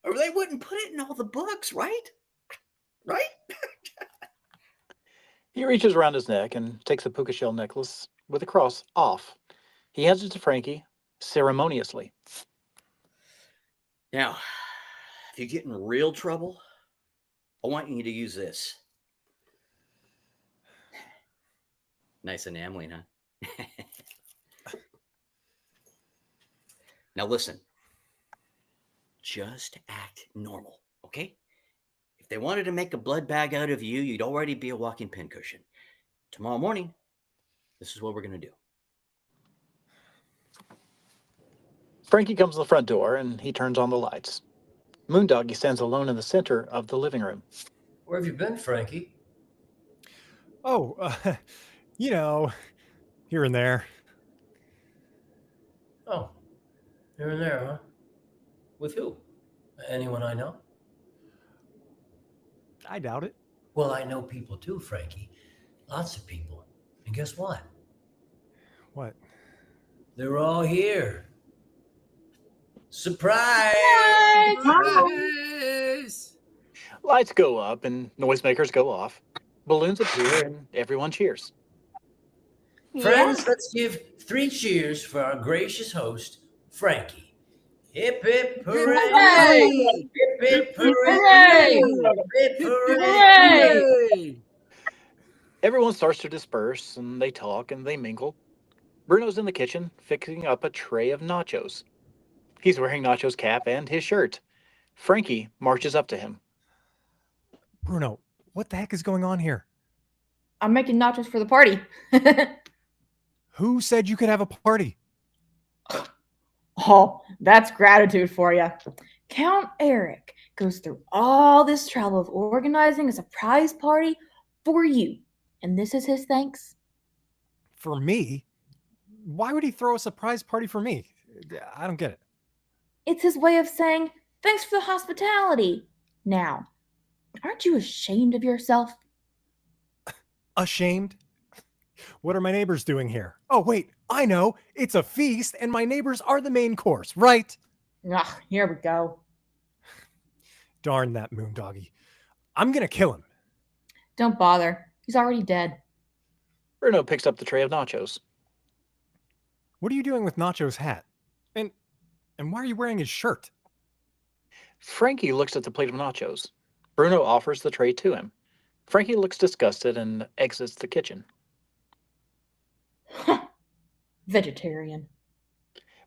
Or they wouldn't put it in all the books, right? Right? He reaches around his neck and takes a puka shell necklace with a cross off. He hands it to Frankie ceremoniously. Now, if you get in real trouble, I want you to use this. Nice enameling, huh? Now listen. Just act normal, okay? If they wanted to make a blood bag out of you, you'd already be a walking pincushion. Tomorrow morning, this is what we're going to do. Frankie comes to the front door and he turns on the lights. Moondoggy stands alone in the center of the living room. Where have you been, Frankie? Oh, you know, here and there. Oh, here and there, huh? With who? Anyone I know? I doubt it. Well, I know people too, Frankie. Lots of people. And guess what? What? They're all here. Surprise! Surprise! Lights go up and noisemakers go off. Balloons appear and everyone cheers. Friends, let's give 3 cheers for our gracious host, Frankie. Hip hip hooray! Hip hip hooray! Hip hip hooray! Everyone starts to disperse and they talk and they mingle. Bruno's in the kitchen fixing up a tray of nachos. He's wearing Nacho's cap and his shirt. Frankie marches up to him. Bruno, what the heck is going on here? I'm making nachos for the party. Who said you could have a party? Oh, that's gratitude for you. Count Eric goes through all this trouble of organizing a surprise party for you. And this is his thanks? For me? Why would he throw a surprise party for me? I don't get it. It's his way of saying, thanks for the hospitality. Now, aren't you ashamed of yourself? Ashamed? What are my neighbors doing here? Oh, wait, I know. It's a feast, and my neighbors are the main course, right? Ugh, here we go. Darn that Moondoggy. I'm gonna kill him. Don't bother. He's already dead. Bruno picks up the tray of nachos. What are you doing with Nacho's hat? And why are you wearing his shirt? Frankie looks at the plate of nachos. Bruno offers the tray to him. Frankie looks disgusted and exits the kitchen. Vegetarian.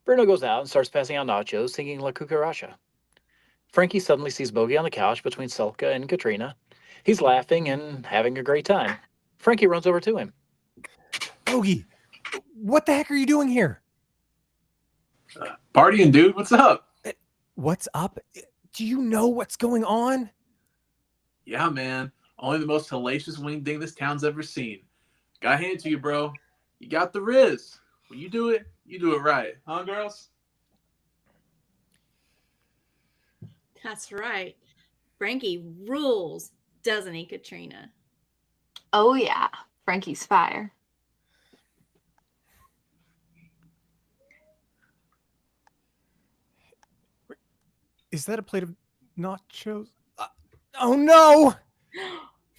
Bruno goes out and starts passing out nachos, singing La Cucaracha. Frankie suddenly sees Bogey on the couch between Selka and Katrina. He's laughing and having a great time. Frankie runs over to him. Bogey, what the heck are you doing here? Partying, dude. What's up? What's up? Do you know what's going on? Yeah, man. Only the most hellacious wingding this town's ever seen. Gotta hand it to you, bro. You got the riz. When you do it right. Huh, girls? That's right. Frankie rules, doesn't he, Katrina? Oh, yeah. Frankie's fire. Is that a plate of nachos? Oh, no!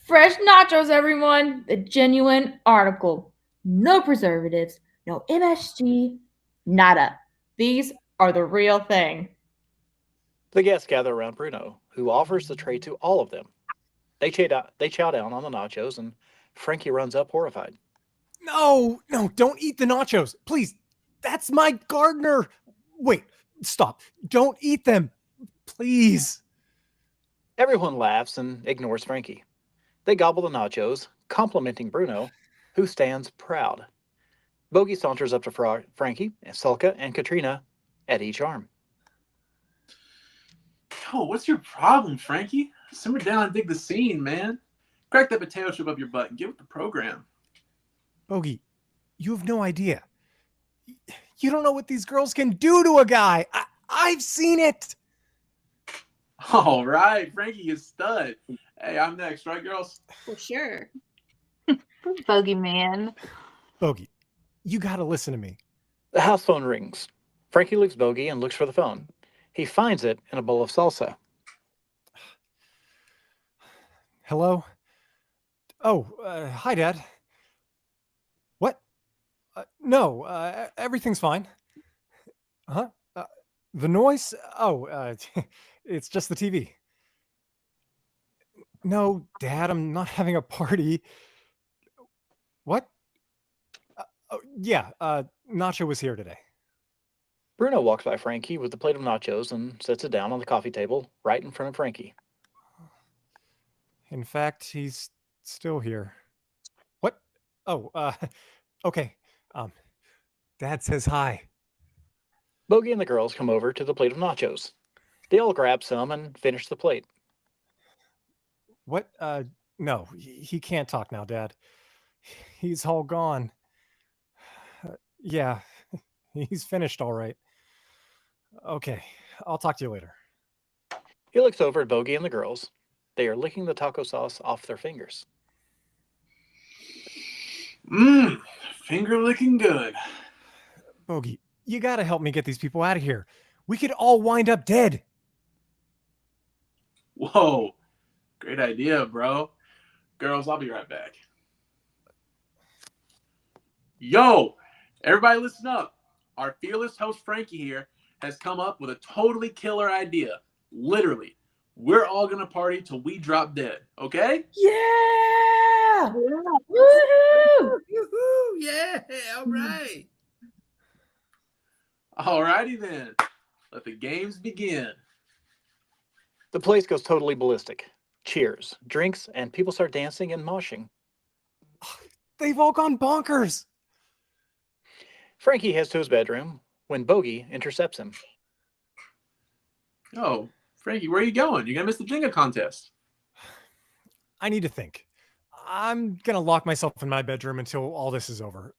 Fresh nachos, everyone. The genuine article. No preservatives, no MSG, nada. These are the real thing. The guests gather around Bruno, who offers the tray to all of them. They chow down on the nachos, and Frankie runs up horrified. No, don't eat the nachos. Please, that's my gardener. Wait, stop. Don't eat them. Please. Everyone laughs and ignores Frankie. They gobble the nachos, complimenting Bruno, who stands proud. Bogey saunters up to Frankie, Selka, and Katrina at each arm. Yo, what's your problem, Frankie? Simmer down and dig the scene, man. Crack that potato chip up your butt and get with the program. Bogey, you have no idea. You don't know what these girls can do to a guy. I've seen it. All right, Frankie is stud. Hey, I'm next, right, girls? For sure. Bogeyman. Bogey, you gotta listen to me. The house phone rings. Frankie leaves Bogey and looks for the phone. He finds it in a bowl of salsa. Hello? Oh, hi, Dad. What? No, everything's fine. Huh? The noise? Oh, it's just the TV. No, Dad, I'm not having a party. What? Yeah, Nacho was here today. Bruno walks by Frankie with the plate of nachos and sets it down on the coffee table right in front of Frankie. In fact, he's still here. What? Oh, okay. Dad says hi. Bogey and the girls come over to the plate of nachos. They all grab some and finish the plate. What? No, he can't talk now, Dad. He's all gone. Yeah, he's finished all right. Okay, I'll talk to you later. He looks over at Bogey and the girls. They are licking the taco sauce off their fingers. Finger licking good. Bogey, you gotta help me get these people out of here. We could all wind up dead. Whoa, great idea, bro. Girls, I'll be right back. Yo, everybody listen up. Our fearless host Frankie here has come up with a totally killer idea. Literally, we're all gonna party till we drop dead, okay? Yeah! Woohoo! Woohoo! Yeah, all right. Alrighty then, let the games begin. The place goes totally ballistic. Cheers, drinks, and people start dancing and moshing. They've all gone bonkers. Frankie heads to his bedroom when Bogey intercepts him. Oh, Frankie, where are you going? You're gonna miss the Jenga contest. I need to think. I'm gonna lock myself in my bedroom until all this is over.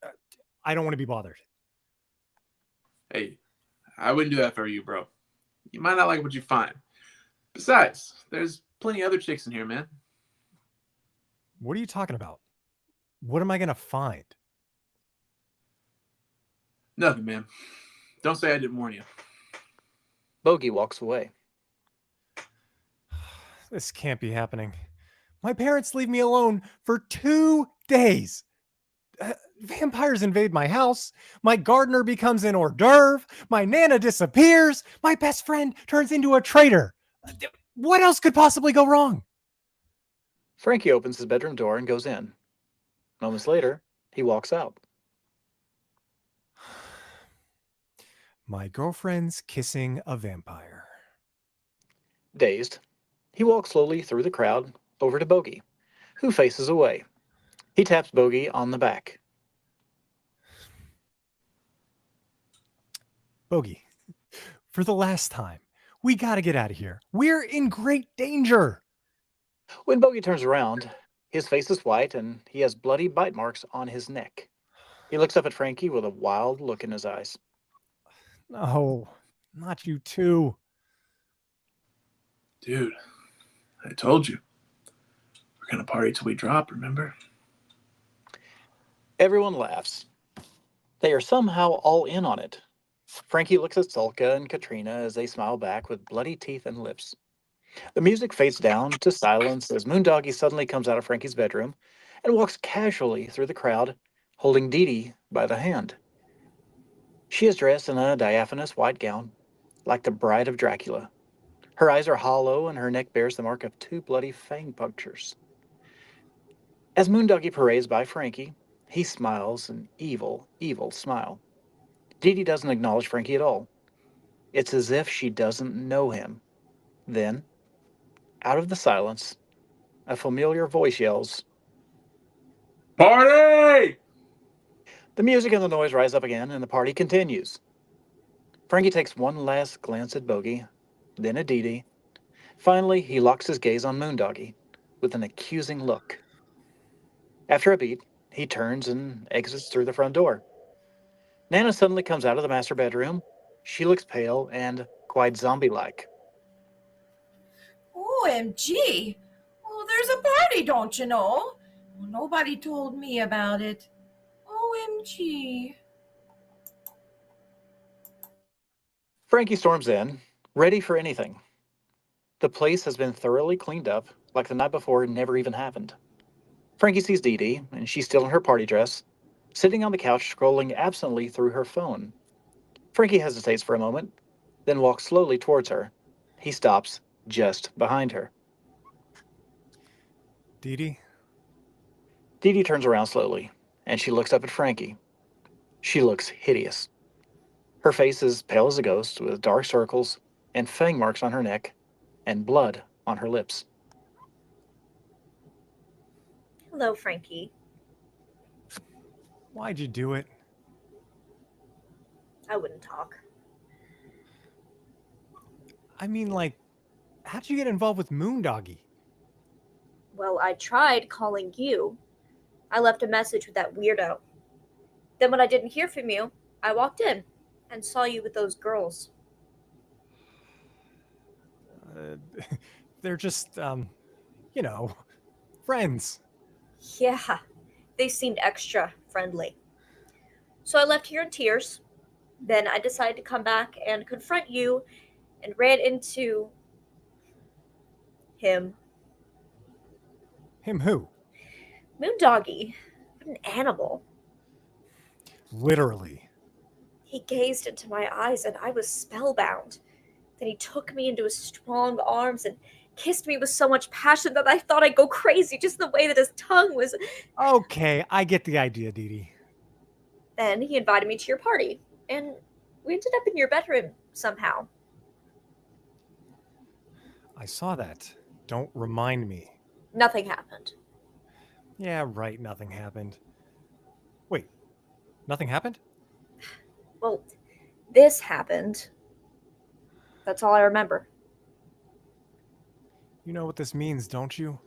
I don't want to be bothered. Hey, I wouldn't do that for you, bro. You might not like what you find. Besides, there's plenty of other chicks in here, man. What are you talking about? What am I gonna find? Nothing, man. Don't say I didn't warn you. Bogey walks away. This can't be happening. My parents leave me alone for 2 days. Vampires invade my house. My gardener becomes an hors d'oeuvre. My Nana disappears. My best friend turns into a traitor. What else could possibly go wrong? Frankie opens his bedroom door and goes in. Moments later, he walks out. My girlfriend's kissing a vampire. Dazed, he walks slowly through the crowd over to Bogey, who faces away. He taps Bogey on the back. Bogey, for the last time, we gotta get out of here. We're in great danger. When Bogey turns around, his face is white and he has bloody bite marks on his neck. He looks up at Frankie with a wild look in his eyes. No, not you too. Dude, I told you. We're gonna party till we drop, remember? Everyone laughs. They are somehow all in on it. Frankie looks at Solka and Katrina as they smile back with bloody teeth and lips. The music fades down to silence as Moondoggy suddenly comes out of Frankie's bedroom and walks casually through the crowd, holding Dee Dee by the hand. She is dressed in a diaphanous white gown, like the bride of Dracula. Her eyes are hollow and her neck bears the mark of 2 bloody fang punctures. As Moondoggy parades by Frankie, he smiles an evil, evil smile. Dee Dee doesn't acknowledge Frankie at all. It's as if she doesn't know him. Then, out of the silence, a familiar voice yells, Party! The music and the noise rise up again, and the party continues. Frankie takes one last glance at Bogey, then at Dee Dee. Finally, he locks his gaze on Moondoggy with an accusing look. After a beat, he turns and exits through the front door. Nana suddenly comes out of the master bedroom. She looks pale and quite zombie-like. OMG! Well, there's a party, don't you know? Well, nobody told me about it. OMG. Frankie storms in, ready for anything. The place has been thoroughly cleaned up, like the night before never even happened. Frankie sees Dee Dee, and she's still in her party dress. sitting on the couch scrolling absently through her phone. Frankie hesitates for a moment, then walks slowly towards her. He stops just behind her. Dee Dee? Dee Dee turns around slowly, and she looks up at Frankie. She looks hideous. Her face is pale as a ghost, with dark circles and fang marks on her neck, and blood on her lips. Hello, Frankie. Why'd you do it? I wouldn't talk. I mean, like, how'd you get involved with Moondoggy? Well, I tried calling you. I left a message with that weirdo. Then when I didn't hear from you, I walked in and saw you with those girls. They're just, friends. Yeah, they seemed extra friendly. So I left here in tears. Then I decided to come back and confront you and ran into him. Him who? Moondoggy. What an animal. Literally. He gazed into my eyes and I was spellbound. Then he took me into his strong arms and kissed me with so much passion that I thought I'd go crazy, just the way that his tongue was. Okay, I get the idea, Dee Dee. Then he invited me to your party, and we ended up in your bedroom somehow. I saw that. Don't remind me. Nothing happened. Yeah, right, nothing happened. Wait, nothing happened? Well, this happened. That's all I remember. You know what this means, don't you?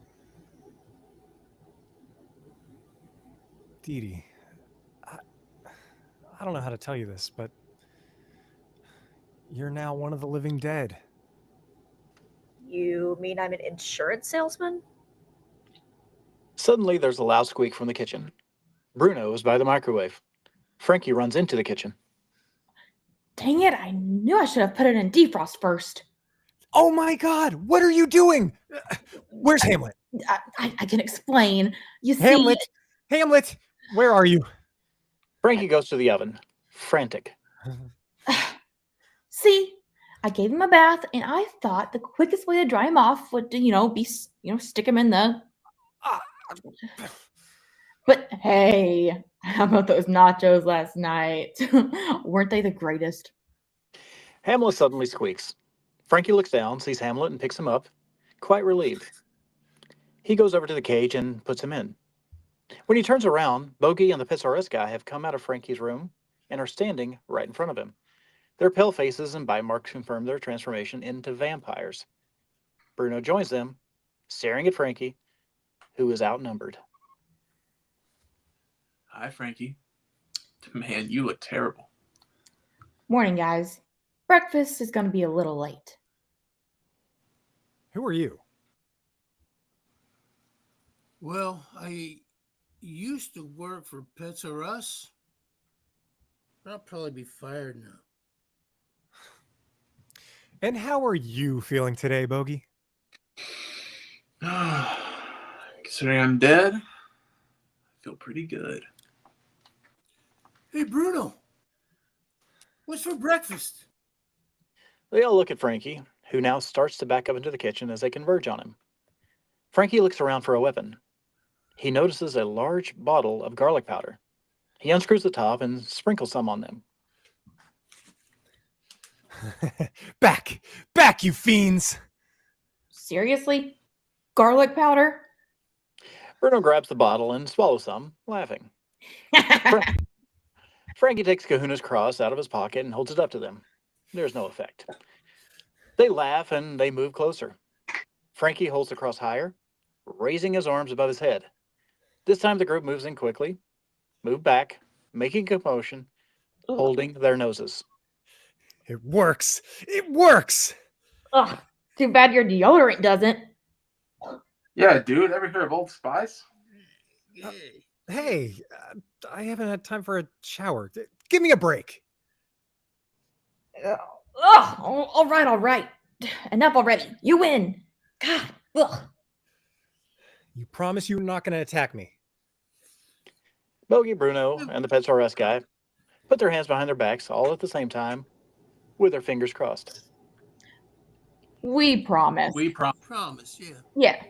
Dee Dee, I don't know how to tell you this, but you're now one of the living dead. You mean I'm an insurance salesman? Suddenly, there's a loud squeak from the kitchen. Bruno is by the microwave. Frankie runs into the kitchen. Dang it, I knew I should have put it in defrost first. Oh my God, what are you doing? Where's Hamlet? I can explain. You Hamlet! Hamlet! Where are you? Frankie goes to the oven, frantic. See, I gave him a bath, and I thought the quickest way to dry him off would, stick him in the. But hey, how about those nachos last night? Weren't they the greatest? Hamlet suddenly squeaks. Frankie looks down, sees Hamlet, and picks him up, quite relieved. He goes over to the cage and puts him in. When he turns around, Bogey and the Pets R Us guy have come out of Frankie's room and are standing right in front of him. Their pale faces and bite marks confirm their transformation into vampires. Bruno joins them, staring at Frankie, who is outnumbered. Hi, Frankie. Man, you look terrible. Morning, guys. Breakfast is going to be a little late. Who are you? Well, I used to work for Pets R Us. I'll probably be fired now. And how are you feeling today, Bogey? Considering I'm dead, I feel pretty good. Hey, Bruno. What's for breakfast? They all look at Frankie, who now starts to back up into the kitchen as they converge on him. Frankie looks around for a weapon. He notices a large bottle of garlic powder. He unscrews the top and sprinkles some on them. Back, you fiends! Seriously? Garlic powder? Bruno grabs the bottle and swallows some, laughing. Frankie takes Kahuna's cross out of his pocket and holds it up to them. There's no effect. They laugh and they move closer. Frankie holds the cross higher, raising his arms above his head. This time the group moves in quickly, move back, making commotion, holding their noses. It works! It works! Ugh, too bad your deodorant doesn't. Yeah, dude, ever hear of Old Spice? Hey, I haven't had time for a shower. Give me a break. Ugh, all right. Enough already. You win. God, ugh. You promise you're not going to attack me? Bogey, Bruno, and the Pets R Us guy put their hands behind their backs all at the same time with their fingers crossed. We promise. We promise. Promise, yeah. Yeah.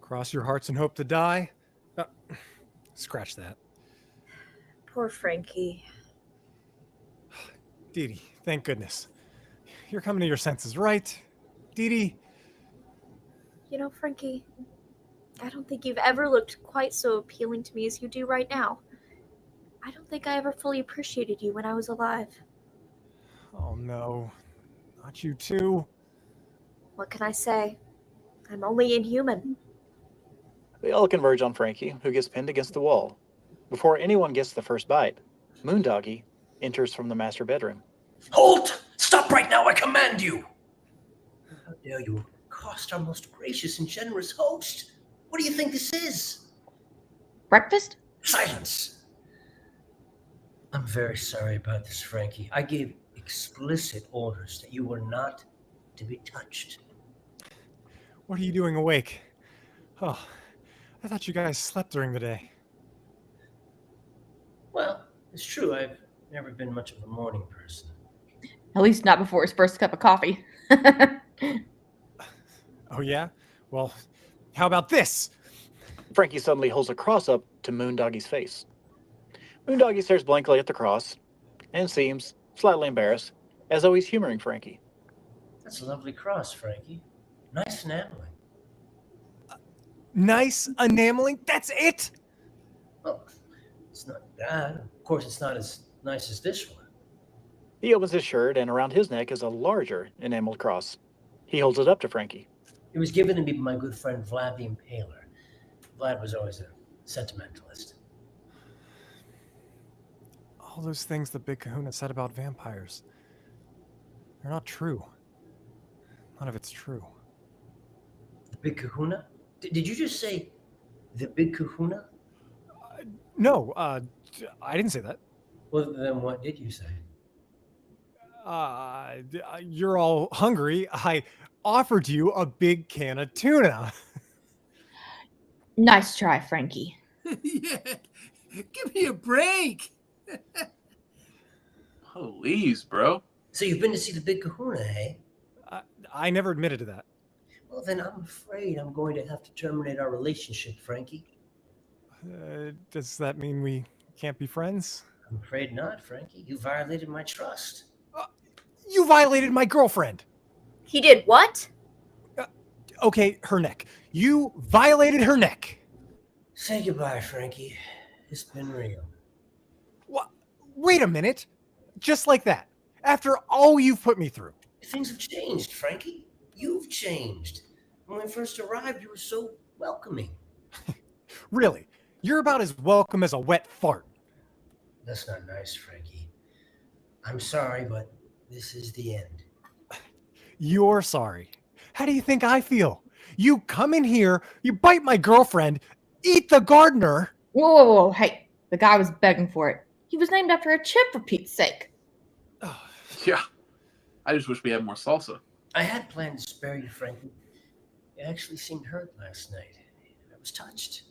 Cross your hearts and hope to die. Scratch that. Poor Frankie. Dee Dee, thank goodness. You're coming to your senses, right? Dee Dee? You know, Frankie, I don't think you've ever looked quite so appealing to me as you do right now. I don't think I ever fully appreciated you when I was alive. Oh no, not you too. What can I say? I'm only inhuman. They all converge on Frankie, who gets pinned against the wall. Before anyone gets the first bite, Moondoggy enters from the master bedroom. Halt! Stop right now, I command you! How dare you accost our most gracious and generous host? What do you think this is? Breakfast? Silence! I'm very sorry about this, Frankie. I gave explicit orders that you were not to be touched. What are you doing awake? Oh, I thought you guys slept during the day. Well, it's true, I've never been much of a morning person. At least not before his first cup of coffee. Oh yeah? Well, how about this? Frankie suddenly holds a cross up to Moondoggy's face. Moondoggy stares blankly at the cross and seems slightly embarrassed, as though he's humoring Frankie. That's a lovely cross, Frankie. Nice enameling. Nice enameling? That's it? Well, it's not bad. Of course, it's not as nice as this one. He opens his shirt, and around his neck is a larger enameled cross. He holds it up to Frankie. It was given to me by my good friend Vlad the Impaler. Vlad was always a sentimentalist. All those things the Big Kahuna said about vampires. They're not true. None of it's true. The Big Kahuna? Did you just say the Big Kahuna? No, I didn't say that. Well, then what did you say? You're all hungry. I offered you a big can of tuna. Nice try, Frankie. Yeah, give me a break. Please, bro. So you've been to see the Big Kahuna, eh? I never admitted to that. Well, then I'm afraid I'm going to have to terminate our relationship, Frankie. Does that mean we can't be friends? I'm afraid not, Frankie. You violated my trust. You violated my girlfriend. He did what? Okay, her neck. You violated her neck. Say goodbye, Frankie. It's been real. What? Wait a minute. Just like that. After all you've put me through. Things have changed, Frankie. You've changed. When I first arrived, you were so welcoming. Really? You're about as welcome as a wet fart. That's not nice, Frankie. I'm sorry, but this is the end. You're sorry. How do you think I feel? You come in here, you bite my girlfriend, eat the gardener. Whoa. Hey, the guy was begging for it. He was named after a chip, for Pete's sake. Yeah. I just wish we had more salsa. I had planned to spare you, Frankie. You actually seemed hurt last night. I was touched.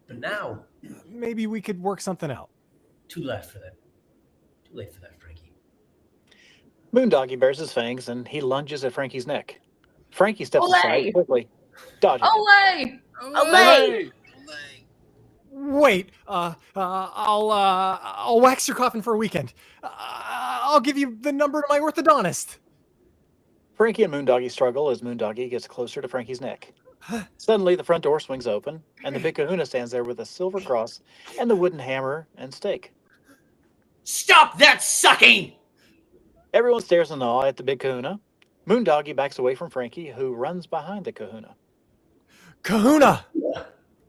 But now... Maybe we could work something out. Too late for that. Too late for that, Frankie. Moondoggy bares his fangs, and he lunges at Frankie's neck. Frankie steps Olay! aside quickly, dodging it. Olay! Olay! Wait, I'll wax your coffin for a weekend. I'll give you the number to my orthodontist. Frankie and Moondoggy struggle as Moondoggy gets closer to Frankie's neck. Suddenly, the front door swings open, and the Big Kahuna stands there with a silver cross and the wooden hammer and stake. Stop that sucking! Everyone stares in awe at the Big Kahuna. Moondoggy backs away from Frankie, who runs behind the Kahuna. Kahuna!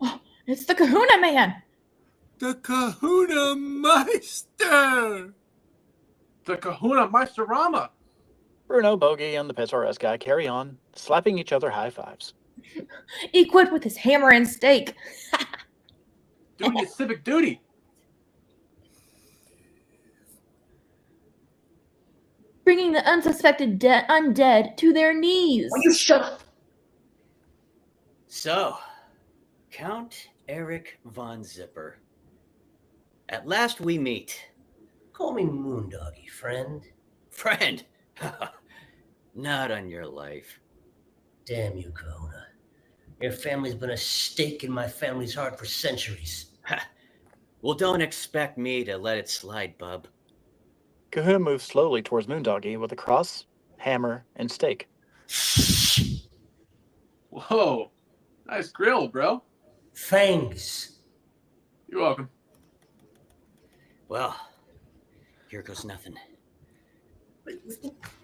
Oh, it's the Kahuna Man! The Kahuna Meister! The Kahuna Meisterama! Bruno, Bogey, and the Pets R Us guy carry on, slapping each other high fives. Equipped with his hammer and stake. Doing his civic duty. Bringing the unsuspected undead to their knees. Will you shut up? So, Count Eric von Zipper, At last we meet. Call me Moondoggy, friend. Friend? Not on your life. Damn you, Kahuna. Your family's been a stake in my family's heart for centuries. Well, don't expect me to let it slide, bub. Kahuna moves slowly towards Moondoggy with a cross, hammer, and stake. Whoa. Nice grill, bro. Thanks. You're welcome. Well, here goes nothing.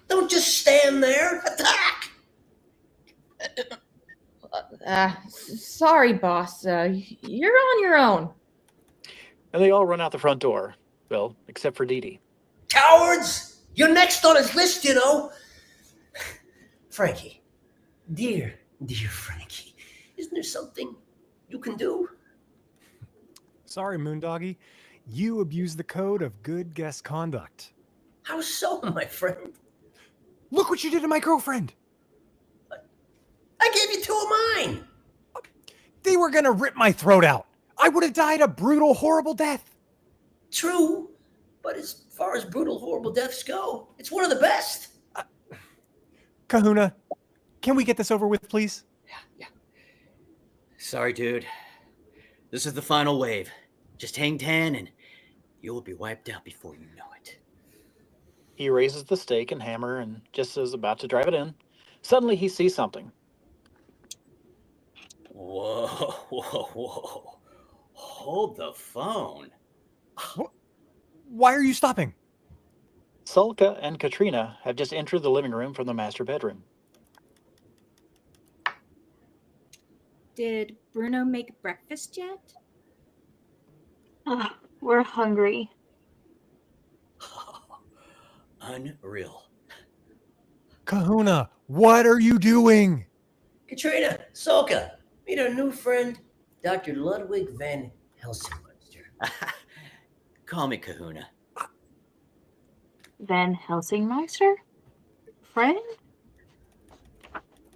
Don't just stand there. Attack! Sorry, boss. You're on your own. And they all run out the front door. Well, except for Dee. Cowards! You're next on his list, you know. Frankie. Dear Frankie. Isn't there something you can do? Sorry, Moondoggy. You abused the code of good guest conduct. How so, my friend? Look what you did to my girlfriend! I gave you two of mine! They were gonna rip my throat out! I would have died a brutal, horrible death! True, but as far as brutal, horrible deaths go, it's one of the best! Kahuna, can we get this over with, please? Yeah. Sorry, dude. This is the final wave. Just hang 10 and you will be wiped out before you know it. He raises the stake and hammer and just is about to drive it in. Suddenly he sees something. Whoa. Hold the phone. Why are you stopping? Sulka and Katrina have just entered the living room from the master bedroom. Did Bruno make breakfast yet? We're hungry. Unreal. Kahuna, what are you doing? Katrina, Solka, meet our new friend, Dr. Ludwig van Helsingmeister. Call me Kahuna. Van Helsingmeister? Friend?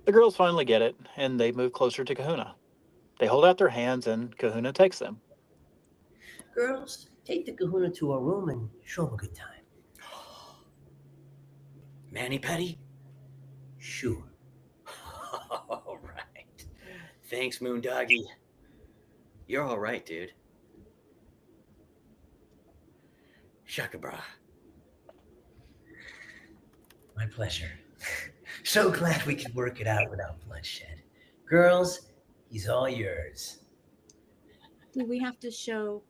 The girls finally get it, and they move closer to Kahuna. They hold out their hands, and Kahuna takes them. Girls, take the Kahuna to our room and show him a good time. Mani-pedi? Sure. All right. Thanks, Moondoggy. You're all right, dude. Shakabra. My pleasure. So glad we could work it out without bloodshed. Girls, he's all yours. Do we have to show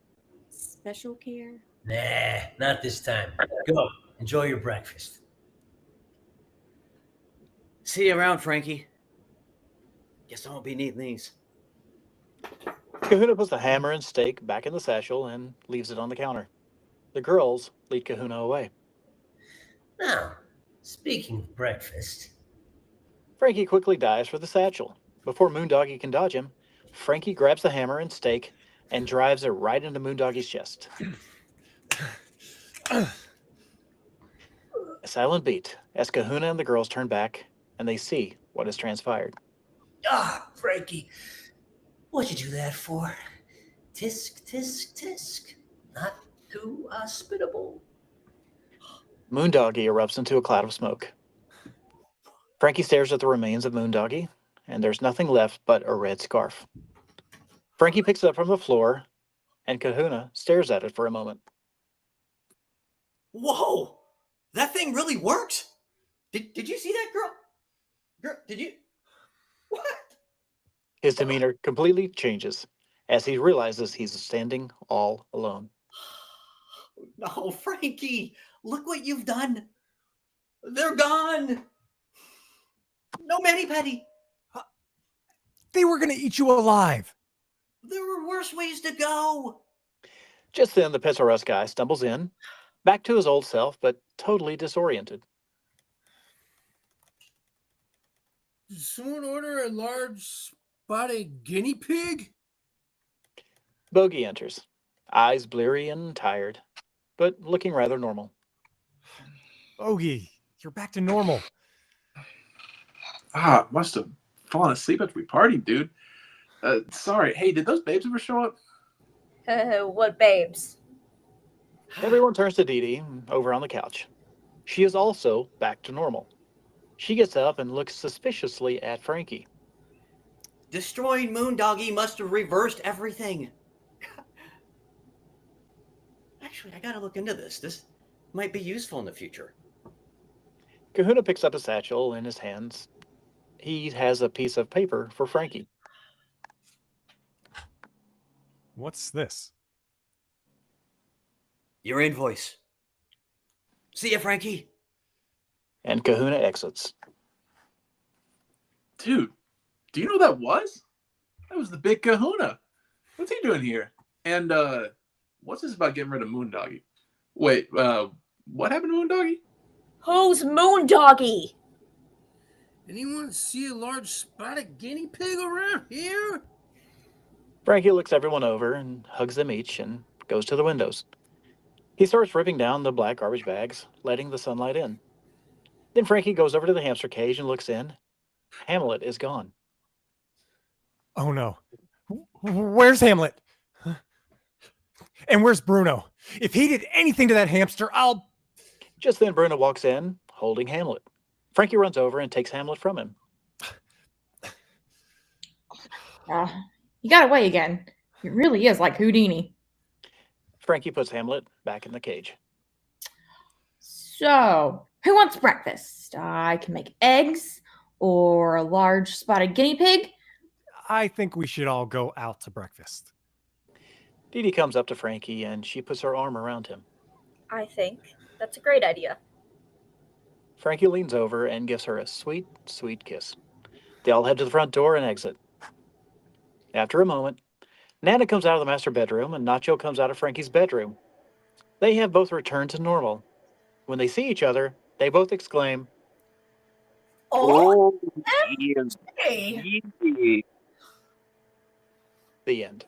special care? Nah, not this time. Go, enjoy your breakfast. See you around, Frankie. Guess I won't be needing these. Kahuna puts the hammer and stake back in the satchel and leaves it on the counter. The girls lead Kahuna away. Now, speaking of breakfast... Frankie quickly dives for the satchel. Before Moondoggy can dodge him, Frankie grabs the hammer and stake and drives it right into Moondoggy's chest. A silent beat as Kahuna and the girls turn back and they see what has transpired. Frankie, what'd you do that for? Tisk, tisk, tisk. Not too hospitable. Moondoggy erupts into a cloud of smoke. Frankie stares at the remains of Moondoggy, and there's nothing left but a red scarf. Frankie picks it up from the floor, and Kahuna stares at it for a moment. Whoa! That thing really worked? Did you see that, girl? Girl, did you? What? His demeanor completely changes as he realizes he's standing all alone. No, Frankie, look what you've done. They're gone. No mani-pedi. They were going to eat you alive. There were worse ways to go. Just then, the Pets R Us guy stumbles in, back to his old self, but totally disoriented. Did someone order a large spotted guinea pig? Bogey enters, eyes bleary and tired, but looking rather normal. Bogey, you're back to normal. Must have fallen asleep after we partied, dude. Sorry. Hey, did those babes ever show up? What babes? Everyone turns to Dee Dee over on the couch. She is also back to normal. She gets up and looks suspiciously at Frankie. Destroying Moondoggy must have reversed everything. Actually, I gotta look into this. This might be useful in the future. Kahuna picks up a satchel in his hands. He has a piece of paper for Frankie. What's this? Your invoice. See ya, Frankie. And Kahuna exits. Dude, do you know what that was? That was the big Kahuna. What's he doing here? And what's this about getting rid of Moondoggy? Wait, what happened to Moondoggy? Who's Moondoggy? Anyone see a large spotted guinea pig around here? Frankie looks everyone over and hugs them each and goes to the windows. He starts ripping down the black garbage bags, letting the sunlight in. Then Frankie goes over to the hamster cage and looks in. Hamlet is gone. Oh no. Where's Hamlet? And where's Bruno? If he did anything to that hamster, I'll... Just then Bruno walks in, holding Hamlet. Frankie runs over and takes Hamlet from him. You got away again. It really is like Houdini. Frankie puts Hamlet back in the cage. So, who wants breakfast? I can make eggs or a large spotted guinea pig. I think we should all go out to breakfast. Dee Dee comes up to Frankie and she puts her arm around him. I think that's a great idea. Frankie leans over and gives her a sweet, sweet kiss. They all head to the front door and exit. After a moment, Nana comes out of the master bedroom and Nacho comes out of Frankie's bedroom. They have both returned to normal. When they see each other, they both exclaim, Oh, Hey. the end.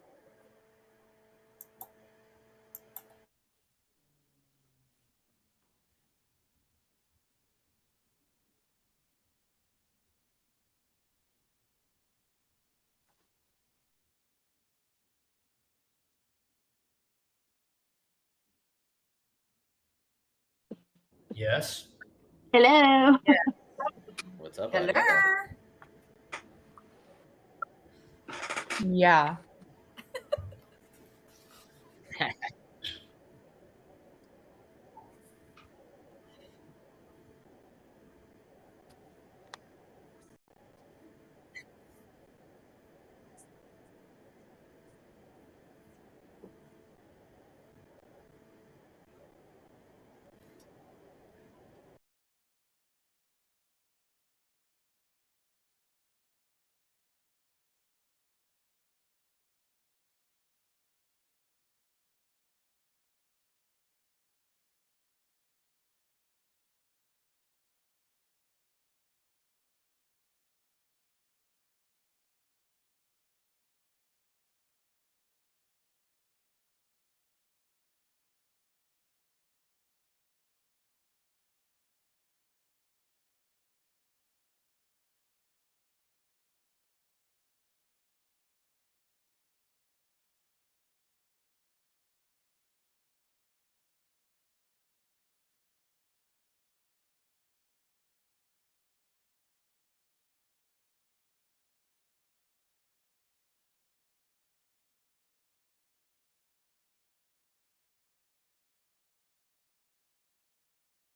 Yes. Hello. What's up, hello. Yeah.